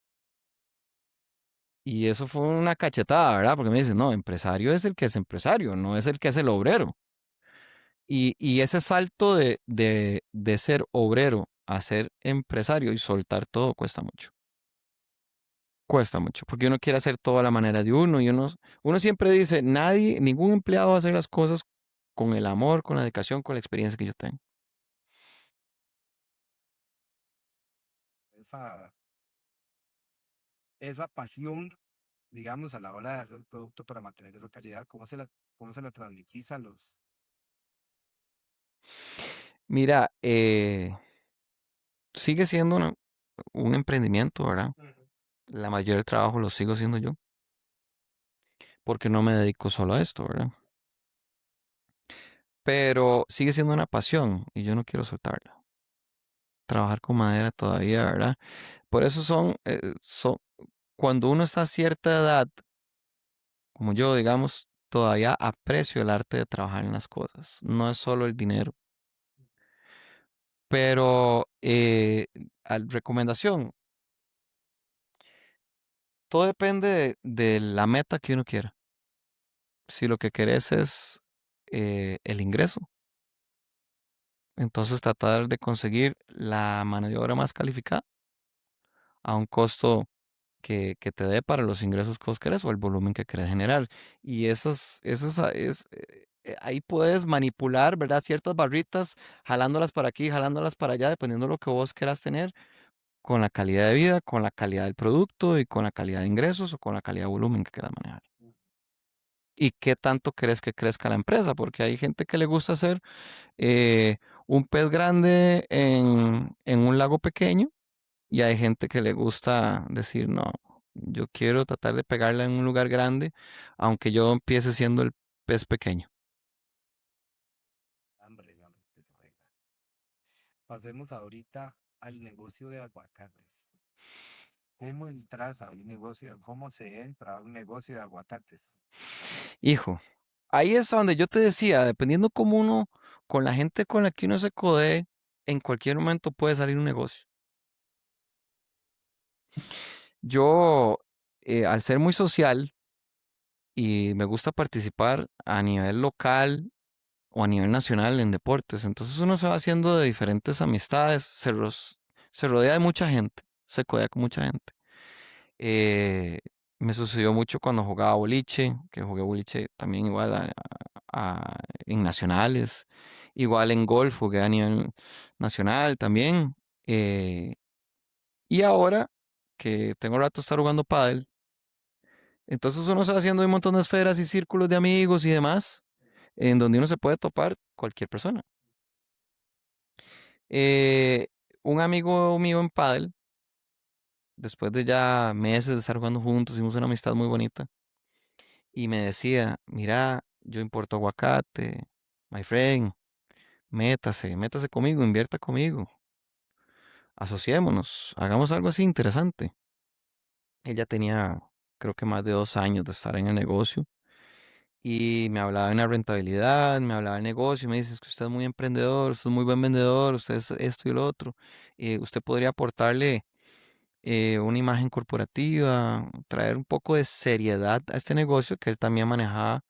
Y eso fue una cachetada, ¿verdad? Porque me dicen, no, empresario es el que es empresario, no es el que es el obrero. Y ese salto de ser obrero a ser empresario y soltar todo cuesta mucho. Cuesta mucho, porque uno quiere hacer todo a la manera de uno y uno siempre dice, nadie, ningún empleado va a hacer las cosas con el amor, con la dedicación, con la experiencia que yo tengo. Esa, esa pasión, digamos, a la hora de hacer el producto para mantener esa calidad, cómo se la transmitís a los... Mira, sigue siendo un emprendimiento, ¿verdad? Ujú. La mayoría del trabajo lo sigo haciendo yo, porque no me dedico solo a esto, ¿verdad? Pero sigue siendo una pasión y yo no quiero soltarla. Trabajar con madera todavía, ¿verdad? Por eso cuando uno está a cierta edad, como yo, digamos, todavía aprecio el arte de trabajar en las cosas. No es solo el dinero. Pero, recomendación, todo depende de la meta que uno quiera. Si lo que querés es el ingreso, Entonces tratar de conseguir la mano de obra más calificada a un costo que te dé para los ingresos que vos querés o el volumen que querés generar. Y ahí puedes manipular, ¿verdad? Ciertas barritas, jalándolas para aquí, jalándolas para allá, dependiendo de lo que vos quieras tener, con la calidad de vida, con la calidad del producto y con la calidad de ingresos o con la calidad de volumen que quieras manejar. ¿Y qué tanto crees que crezca la empresa? Porque hay gente que le gusta hacer eh, un pez grande en un lago pequeño y hay gente que le gusta decir, no, yo quiero tratar de pegarla en un lugar grande, aunque yo empiece siendo el pez pequeño. Hambre, hambre, pasemos ahorita al negocio de aguacates. ¿Cómo entras a un negocio? ¿Cómo se entra a un negocio de aguacates? Hijo, ahí es donde yo te decía, dependiendo cómo uno, con la gente con la que uno se codee, en cualquier momento puede salir un negocio. Yo, al ser muy social y me gusta participar a nivel local o a nivel nacional en deportes, entonces uno se va haciendo de diferentes amistades, se rodea de mucha gente, se codea con mucha gente. Eh, Me sucedió mucho cuando jugaba boliche, que jugué boliche también igual en nacionales, igual en golf jugué a nivel nacional también. eh, y ahora que tengo rato de estar jugando pádel, entonces uno se va haciendo un montón de esferas y círculos de amigos y demás, en donde uno se puede topar cualquier persona. Eh, un amigo mío en pádel, después de ya meses de estar jugando juntos, hicimos una amistad muy bonita y me decía, mira, yo importo aguacate, my friend, métase conmigo, invierta conmigo, asociémonos, hagamos algo así interesante. Ella tenía, creo que más de 2 años de estar en el negocio y me hablaba de la rentabilidad, me hablaba del negocio, y me dice, es que usted es muy emprendedor, usted es muy buen vendedor, usted es esto y lo otro, usted podría aportarle una imagen corporativa, traer un poco de seriedad a este negocio que él también manejaba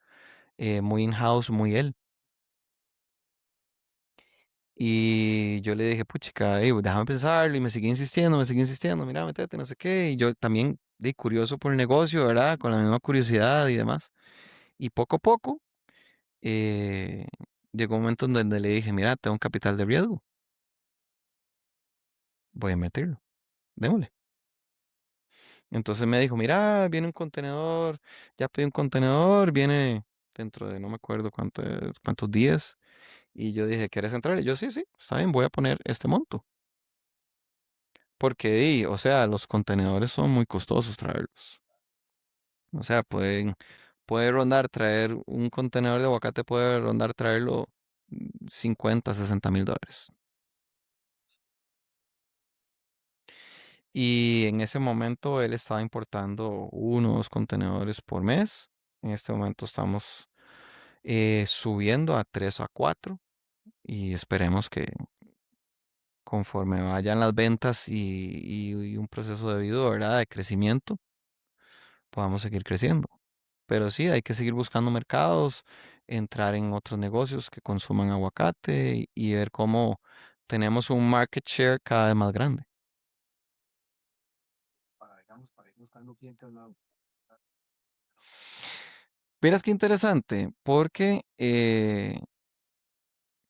muy in-house, muy él. Y yo le dije, puchica, déjame pensarlo. Y me seguí insistiendo, mira, métete, no sé qué. Y yo también, curioso por el negocio, ¿verdad? Con la misma curiosidad y demás. Y poco a poco, eh, llegó un momento en donde le dije, mira, tengo un capital de riesgo, voy a meterlo, démosle. Entonces me dijo, mira, viene un contenedor, ya pedí un contenedor, viene dentro de no me acuerdo cuántos días. Y yo dije, ¿quieres entrar? Y yo, sí, sí, está bien, voy a poner este monto. Porque, o sea, los contenedores son muy costosos traerlos. O sea, puede rondar traer un contenedor de aguacate, puede rondar traerlo 50, $60,000. Y en ese momento él estaba importando 1 o 2 contenedores por mes. En este momento estamos subiendo a 3 o 4 y esperemos que conforme vayan las ventas y un proceso debido, ¿verdad? De crecimiento, podamos seguir creciendo. Pero sí, hay que seguir buscando mercados, entrar en otros negocios que consuman aguacate y ver cómo tenemos un market share cada vez más grande. Para, digamos, para ir buscando clientes nuevos. Verás qué interesante, porque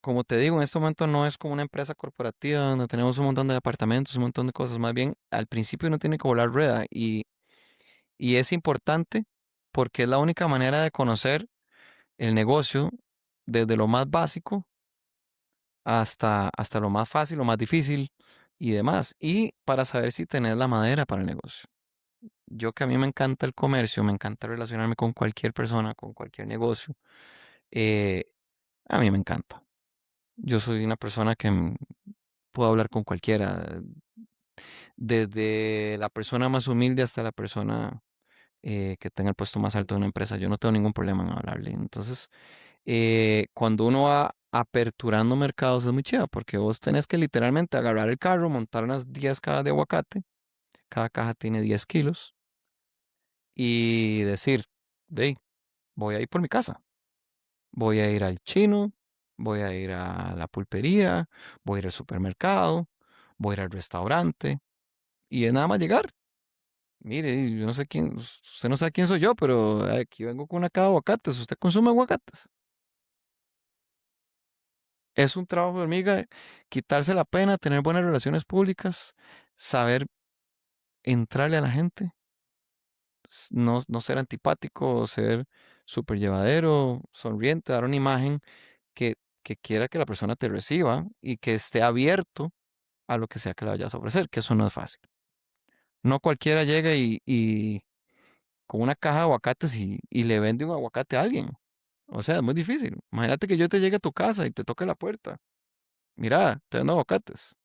como te digo, en este momento no es como una empresa corporativa donde tenemos un montón de departamentos, un montón de cosas. Más bien, al principio uno tiene que volar rueda y es importante porque es la única manera de conocer el negocio desde lo más básico hasta lo más fácil, lo más difícil y demás. Y para saber si tenés la madera para el negocio. Yo que a mí me encanta el comercio, me encanta relacionarme con cualquier persona, con cualquier negocio. eh, a mí me encanta. Yo soy una persona que puedo hablar con cualquiera, desde la persona más humilde hasta la persona que tenga el puesto más alto de una empresa. Yo no tengo ningún problema en hablarle. Entonces, cuando uno va aperturando mercados es muy chido porque vos tenés que literalmente agarrar el carro, montar unas 10 cajas de aguacate, cada caja tiene 10 kilos, y decir, voy a ir por mi casa, voy a ir al chino, voy a ir a la pulpería, voy a ir al supermercado, voy a ir al restaurante y es nada más llegar. Mire, yo no sé quién, usted no sabe quién soy yo, pero aquí vengo con una caja de aguacates. ¿Usted consume aguacates? Es un trabajo de hormiga, quitarse la pena, tener buenas relaciones públicas, saber entrarle a la gente, no ser antipático, ser súper llevadero, sonriente, dar una imagen que, que quiera que la persona te reciba y que esté abierto a lo que sea que le vayas a ofrecer, que eso no es fácil. No cualquiera llega y con una caja de aguacates y le vende un aguacate a alguien. O sea, es muy difícil. Imagínate que yo te llegue a tu casa y te toque la puerta. Mira, te vendo aguacates.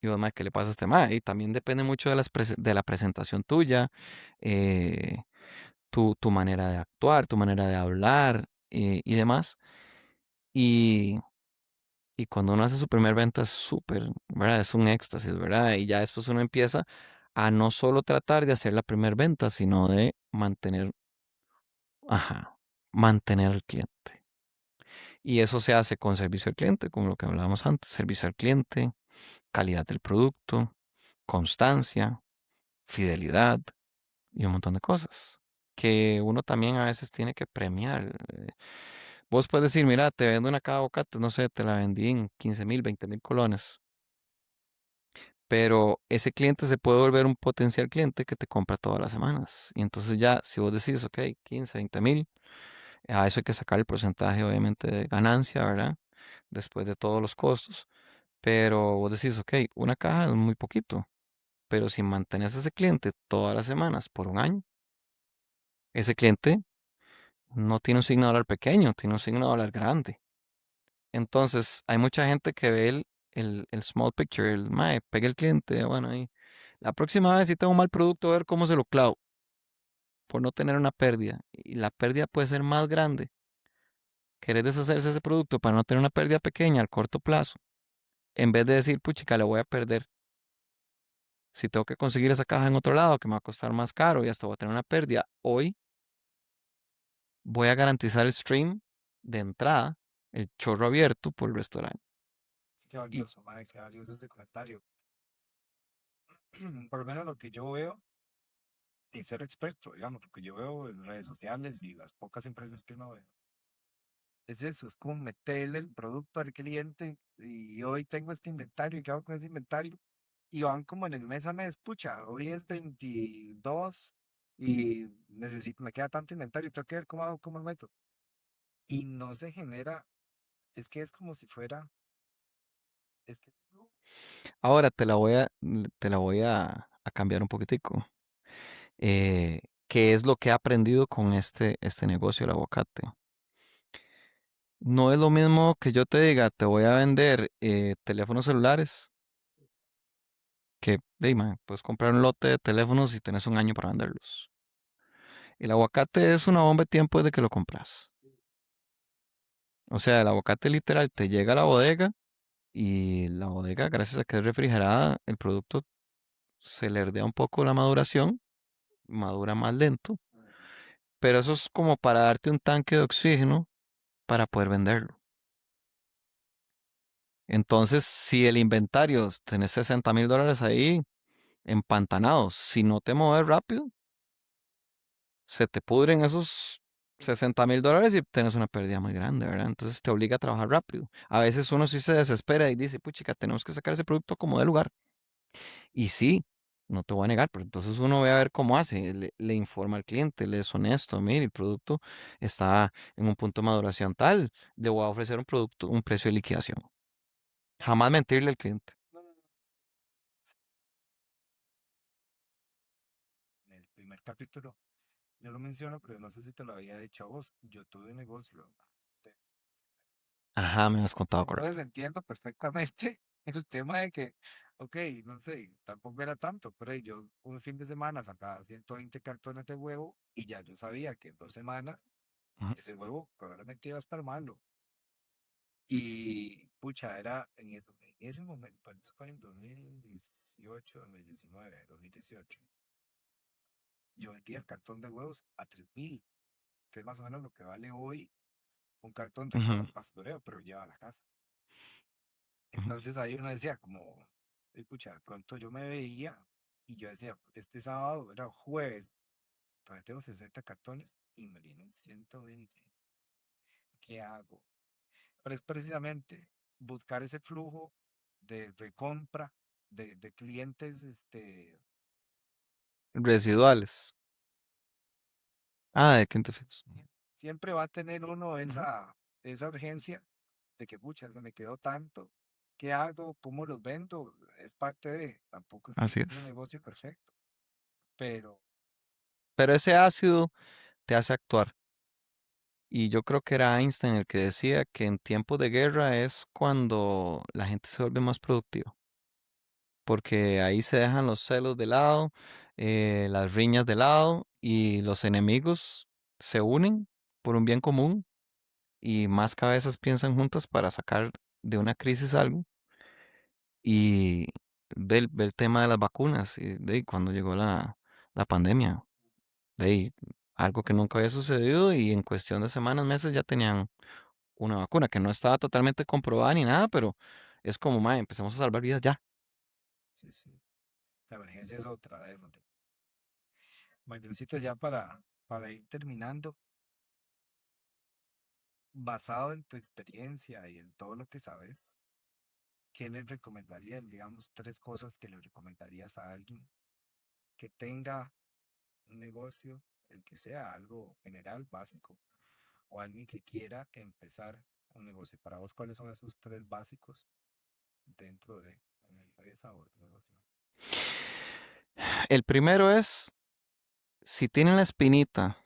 Y vos, mae, ¿qué le pasa a este mae? Y también depende mucho de la presentación tuya, eh, tu manera de actuar, tu manera de hablar y demás. Y, y cuando uno hace su primer venta es súper, ¿verdad? Es un éxtasis, ¿verdad? Y ya después uno empieza a no solo tratar de hacer la primer venta, sino de mantener, ajá, mantener al cliente. Y eso se hace con servicio al cliente, como lo que hablábamos antes, servicio al cliente, calidad del producto, constancia, fidelidad y un montón de cosas que uno también a veces tiene que premiar. Vos puedes decir, mira, te vendo una caja de aguacates, no sé, te la vendí en 15,000, 20,000 colones, pero ese cliente se puede volver un potencial cliente que te compra todas las semanas. Y entonces ya, si vos decís, ok, 15, 20,000, a eso hay que sacar el porcentaje, obviamente, de ganancia, ¿verdad? Después de todos los costos. Pero vos decís, ok, una caja es muy poquito, pero si mantenés a ese cliente todas las semanas por un año, ese cliente no tiene un signo de dólar pequeño, tiene un signo de dólar grande. Entonces, hay mucha gente que ve el small picture, el mae, pega el cliente, bueno, y la próxima vez si tengo un mal producto, a ver cómo se lo clavo, por no tener una pérdida. Y la pérdida puede ser más grande. Querés deshacerse de ese producto para no tener una pérdida pequeña al corto plazo, en vez de decir, puchica, le voy a perder. Si tengo que conseguir esa caja en otro lado, que me va a costar más caro y hasta voy a tener una pérdida, hoy voy a garantizar el stream de entrada, el chorro abierto por el resto del año. Qué valioso, madre, qué valioso este comentario. Por lo menos lo que yo veo, y ser experto, digamos, lo que yo veo en redes sociales y las pocas empresas que uno ve, es eso, es como meterle el producto al cliente y hoy tengo este inventario y qué hago con ese inventario y van como en el mes a mes, pucha, hoy es 22 y necesito, me queda tanto inventario, tengo que ver cómo hago, cómo lo meto. Y no se genera, es que es como si fuera, es que Ahora te la voy a cambiar un poquitico. ¿Qué es lo que he aprendido con este negocio del aguacate? No es lo mismo que yo te diga, te voy a vender teléfonos celulares, que, dime, puedes comprar un lote de teléfonos y tenés un año para venderlos. El aguacate es una bomba de tiempo desde que lo compras. O sea, el aguacate literal te llega a la bodega y la bodega, gracias a que es refrigerada, el producto se le herdea un poco la maduración, madura más lento, pero eso es como para darte un tanque de oxígeno para poder venderlo. Entonces, si el inventario, tenés $60,000 ahí empantanados, si no te mueves rápido, se te pudren esos $60,000 y tienes una pérdida muy grande, ¿verdad? Entonces te obliga a trabajar rápido. A veces uno sí se desespera y dice, puchica, tenemos que sacar ese producto como de lugar. Y sí, no te voy a negar, pero entonces uno ve a ver cómo hace, le informa al cliente, le es honesto, mire, el producto está en un punto de maduración tal, le voy a ofrecer un producto, un precio de liquidación. Jamás mentirle al cliente. no, no, no. En el primer capítulo yo lo menciono, pero no sé si te lo había dicho a vos. Yo tuve un negocio. de- Ajá, me has contado Entonces correcto. entiendo perfectamente el tema de que, ok, no sé, tampoco era tanto, pero yo un fin de semana sacaba 120 cartones de huevo y ya yo sabía que en 2 semanas Ujú. ese huevo probablemente iba a estar malo. Y pucha, era en ese momento, pues, eso fue en 2018, 2019, 2018. Yo vendía el cartón de huevos a 3,000, que es más o menos lo que vale hoy un cartón de Ujú, pastoreo, pero lleva a la casa. ujú. Entonces ahí uno decía como, escucha, de pronto yo me veía y yo decía, este sábado era jueves, todavía tengo 60 cartones y me vienen 120. ¿Qué hago? Pero es precisamente buscar ese flujo de recompra de clientes, Residuales. Ah, de cliente fijos. siempre va a tener uno Ujú. esa urgencia de que, pucha, se me quedó tanto. ¿Qué hago? ¿Cómo los vendo? Es parte de, tampoco es que Así sea un es. negocio perfecto, pero Pero ese ácido te hace actuar. Y yo creo que era Einstein el que decía que en tiempos de guerra es cuando la gente se vuelve más productiva, porque ahí se dejan los celos de lado, las riñas de lado y los enemigos se unen por un bien común y más cabezas piensan juntas para sacar de una crisis algo. Y ve el tema de las vacunas, y de ahí cuando llegó la pandemia, de ahí algo que nunca había sucedido y en cuestión de semanas, meses ya tenían una vacuna que no estaba totalmente comprobada ni nada, pero es como, mae, empecemos a salvar vidas ya. sí, sí, la emergencia es otra, déjame. Mayorcito, ya para ir terminando, basado en tu experiencia y en todo lo que sabes, ¿qué le recomendarías? Digamos, tres cosas que le recomendarías a alguien que tenga un negocio, el que sea algo general, básico, o alguien que quiera empezar un negocio. Para vos, ¿cuáles son esos tres básicos dentro de una empresa o de un negocio? El primero es, si tienen la espinita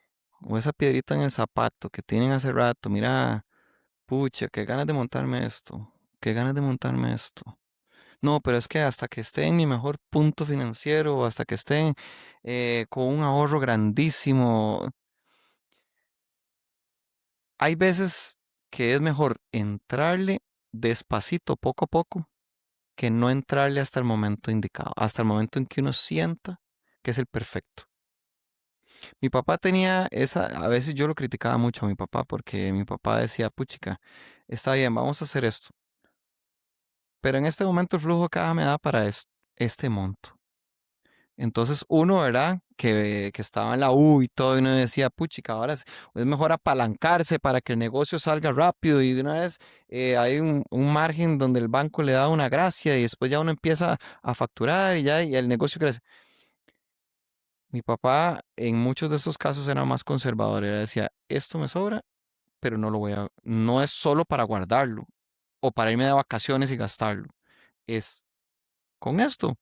o esa piedrita en el zapato que tienen hace rato, mira, pucha, qué ganas de montarme esto, qué ganas de montarme esto. No, pero es que hasta que esté en mi mejor punto financiero, o hasta que esté con un ahorro grandísimo, hay veces que es mejor entrarle despacito, poco a poco, que no entrarle hasta el momento indicado, hasta el momento en que uno sienta que es el perfecto. Mi papá tenía esa, a veces yo lo criticaba mucho a mi papá porque mi papá decía, puchica, está bien, vamos a hacer esto, pero en este momento el flujo de caja me da para este monto. Entonces uno, ¿verdad? Que estaba en la U y todo, y uno decía, puchica, ahora es mejor apalancarse para que el negocio salga rápido y de una vez hay un margen donde el banco le da una gracia y después ya uno empieza a facturar y ya y el negocio crece. Mi papá en muchos de esos casos era más conservador, era decía, esto me sobra, pero no lo voy a, no es solo para guardarlo o para irme de vacaciones y gastarlo, es con esto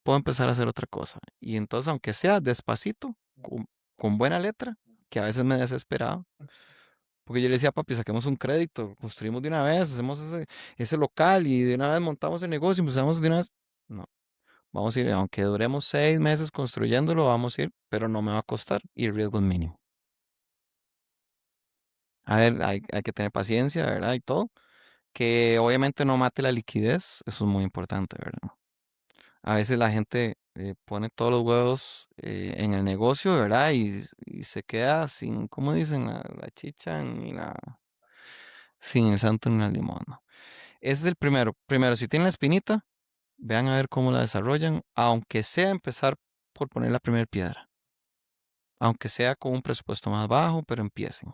puedo empezar a hacer otra cosa. Y entonces, aunque sea despacito, con buena letra, que a veces me desesperaba, porque yo le decía, papi, saquemos un crédito, construimos de una vez, hacemos ese local y de una vez montamos el negocio y empezamos de una vez. No, vamos a ir, aunque duremos 6 meses construyéndolo, vamos a ir, pero no me va a costar y el riesgo es mínimo. A ver, hay que tener paciencia, ¿verdad? Y todo. Que obviamente no mate la liquidez, eso es muy importante, ¿verdad? A veces la gente pone todos los huevos en el negocio, ¿verdad? Y se queda sin, ¿cómo dicen? La chicha ni sin el santo ni la limón. ¿No? Ese es el primero. Primero, si tienen la espinita, vean a ver cómo la desarrollan, aunque sea empezar por poner la primera piedra. Aunque sea con un presupuesto más bajo, pero empiecen.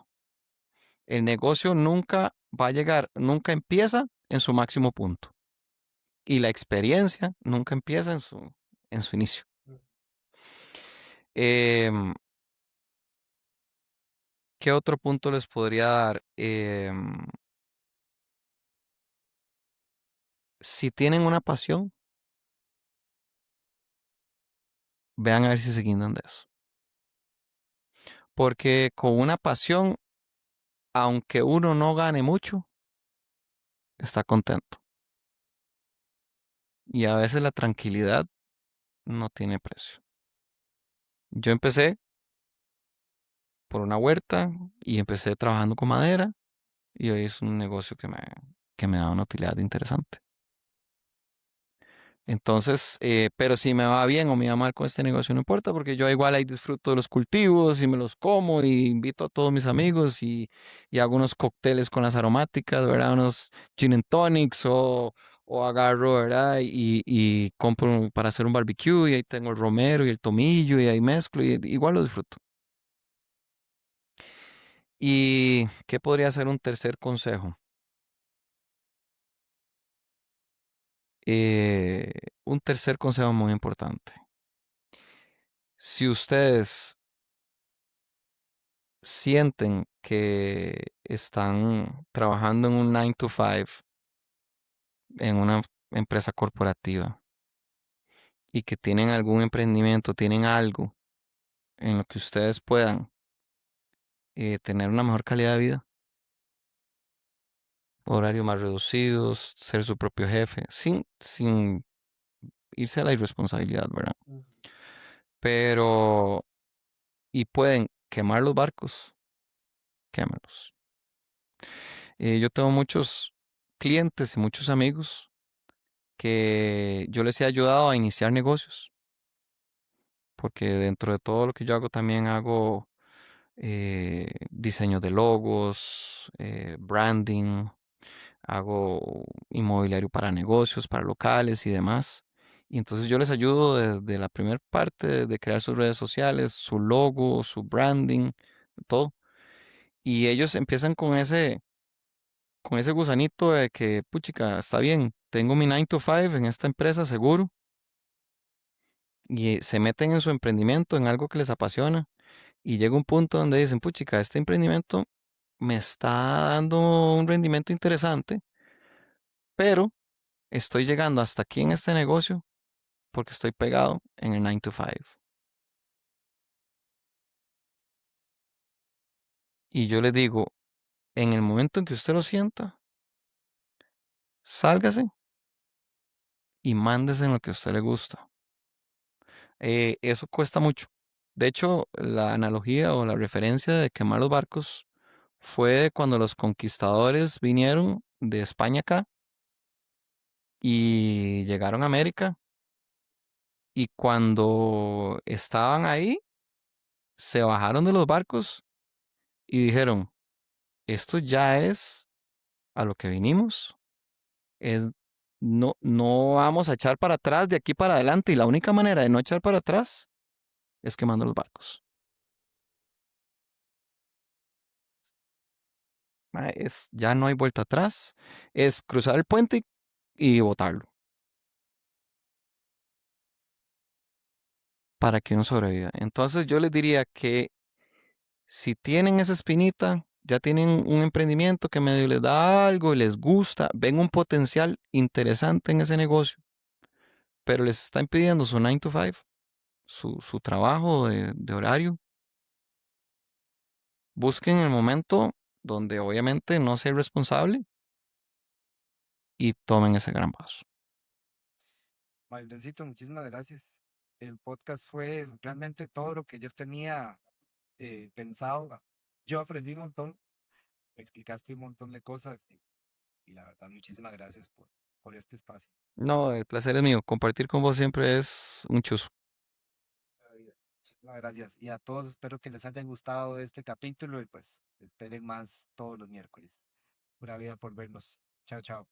El negocio nunca va a llegar, nunca empieza en su máximo punto. Y la experiencia nunca empieza en su inicio. Em, ¿Qué otro punto les podría dar? Si tienen una pasión, vean a ver si se guindan de eso. Porque con una pasión, aunque uno no gane mucho, está contento. Y a veces la tranquilidad no tiene precio. Yo empecé por una huerta y empecé trabajando con madera y hoy es un negocio que me da una utilidad interesante. Entonces, pero si me va bien o me va mal con este negocio, no importa, porque yo igual ahí disfruto de los cultivos y me los como y invito a todos mis amigos y hago unos cócteles con las aromáticas, ¿verdad? Unos gin and tonics o agarro, ¿verdad? Y compro para hacer un barbecue y ahí tengo el romero y el tomillo y ahí mezclo y igual lo disfruto. ¿Y qué podría ser un tercer consejo? Eh, un tercer consejo muy importante. Si ustedes sienten que están trabajando en un 9 to 5 en una empresa corporativa y que tienen algún emprendimiento, tienen algo en lo que ustedes puedan tener una mejor calidad de vida, horarios más reducidos, ser su propio jefe, sin irse a la irresponsabilidad, ¿verdad? Pero, y pueden quemar los barcos, quémalos. Yo tengo muchos clientes y muchos amigos que yo les he ayudado a iniciar negocios, porque dentro de todo lo que yo hago también hago diseño de logos, branding, hago inmobiliario para negocios, para locales y demás. Y entonces yo les ayudo desde la primera parte de crear sus redes sociales, su logo, su branding, todo. Y ellos empiezan con ese gusanito de que, puchica, está bien, tengo mi 9 to 5 en esta empresa seguro y se meten en su emprendimiento, en algo que les apasiona y llega un punto donde dicen, puchica, este emprendimiento me está dando un rendimiento interesante, pero estoy llegando hasta aquí en este negocio porque estoy pegado en el 9 to 5. Y yo les digo, en el momento en que usted lo sienta, sálgase y mándese en lo que a usted le gusta. Eso cuesta mucho. De hecho, la analogía o la referencia de quemar los barcos fue cuando los conquistadores vinieron de España acá y llegaron a América y cuando estaban ahí, se bajaron de los barcos y dijeron, esto ya es a lo que vinimos, es, no vamos a echar para atrás de aquí para adelante y la única manera de no echar para atrás es quemando los barcos. Ya no hay vuelta atrás, es cruzar el puente y botarlo para que uno sobreviva. Entonces yo les diría que si tienen esa espinita, ya tienen un emprendimiento que medio les da algo y les gusta, ven un potencial interesante en ese negocio, pero les está impidiendo su 9 to 5, su trabajo de horario, busquen el momento donde obviamente no sea responsable y tomen ese gran paso. Maldecito, muchísimas gracias. El podcast fue realmente todo lo que yo tenía pensado. Yo aprendí un montón, me explicaste un montón de cosas y la verdad, muchísimas gracias por este espacio. No, el placer es mío. Compartir con vos siempre es un chuzo. Muchísimas gracias. Y a todos espero que les haya gustado este capítulo y pues esperen más todos los miércoles. Pura vida por vernos. Chao, chao.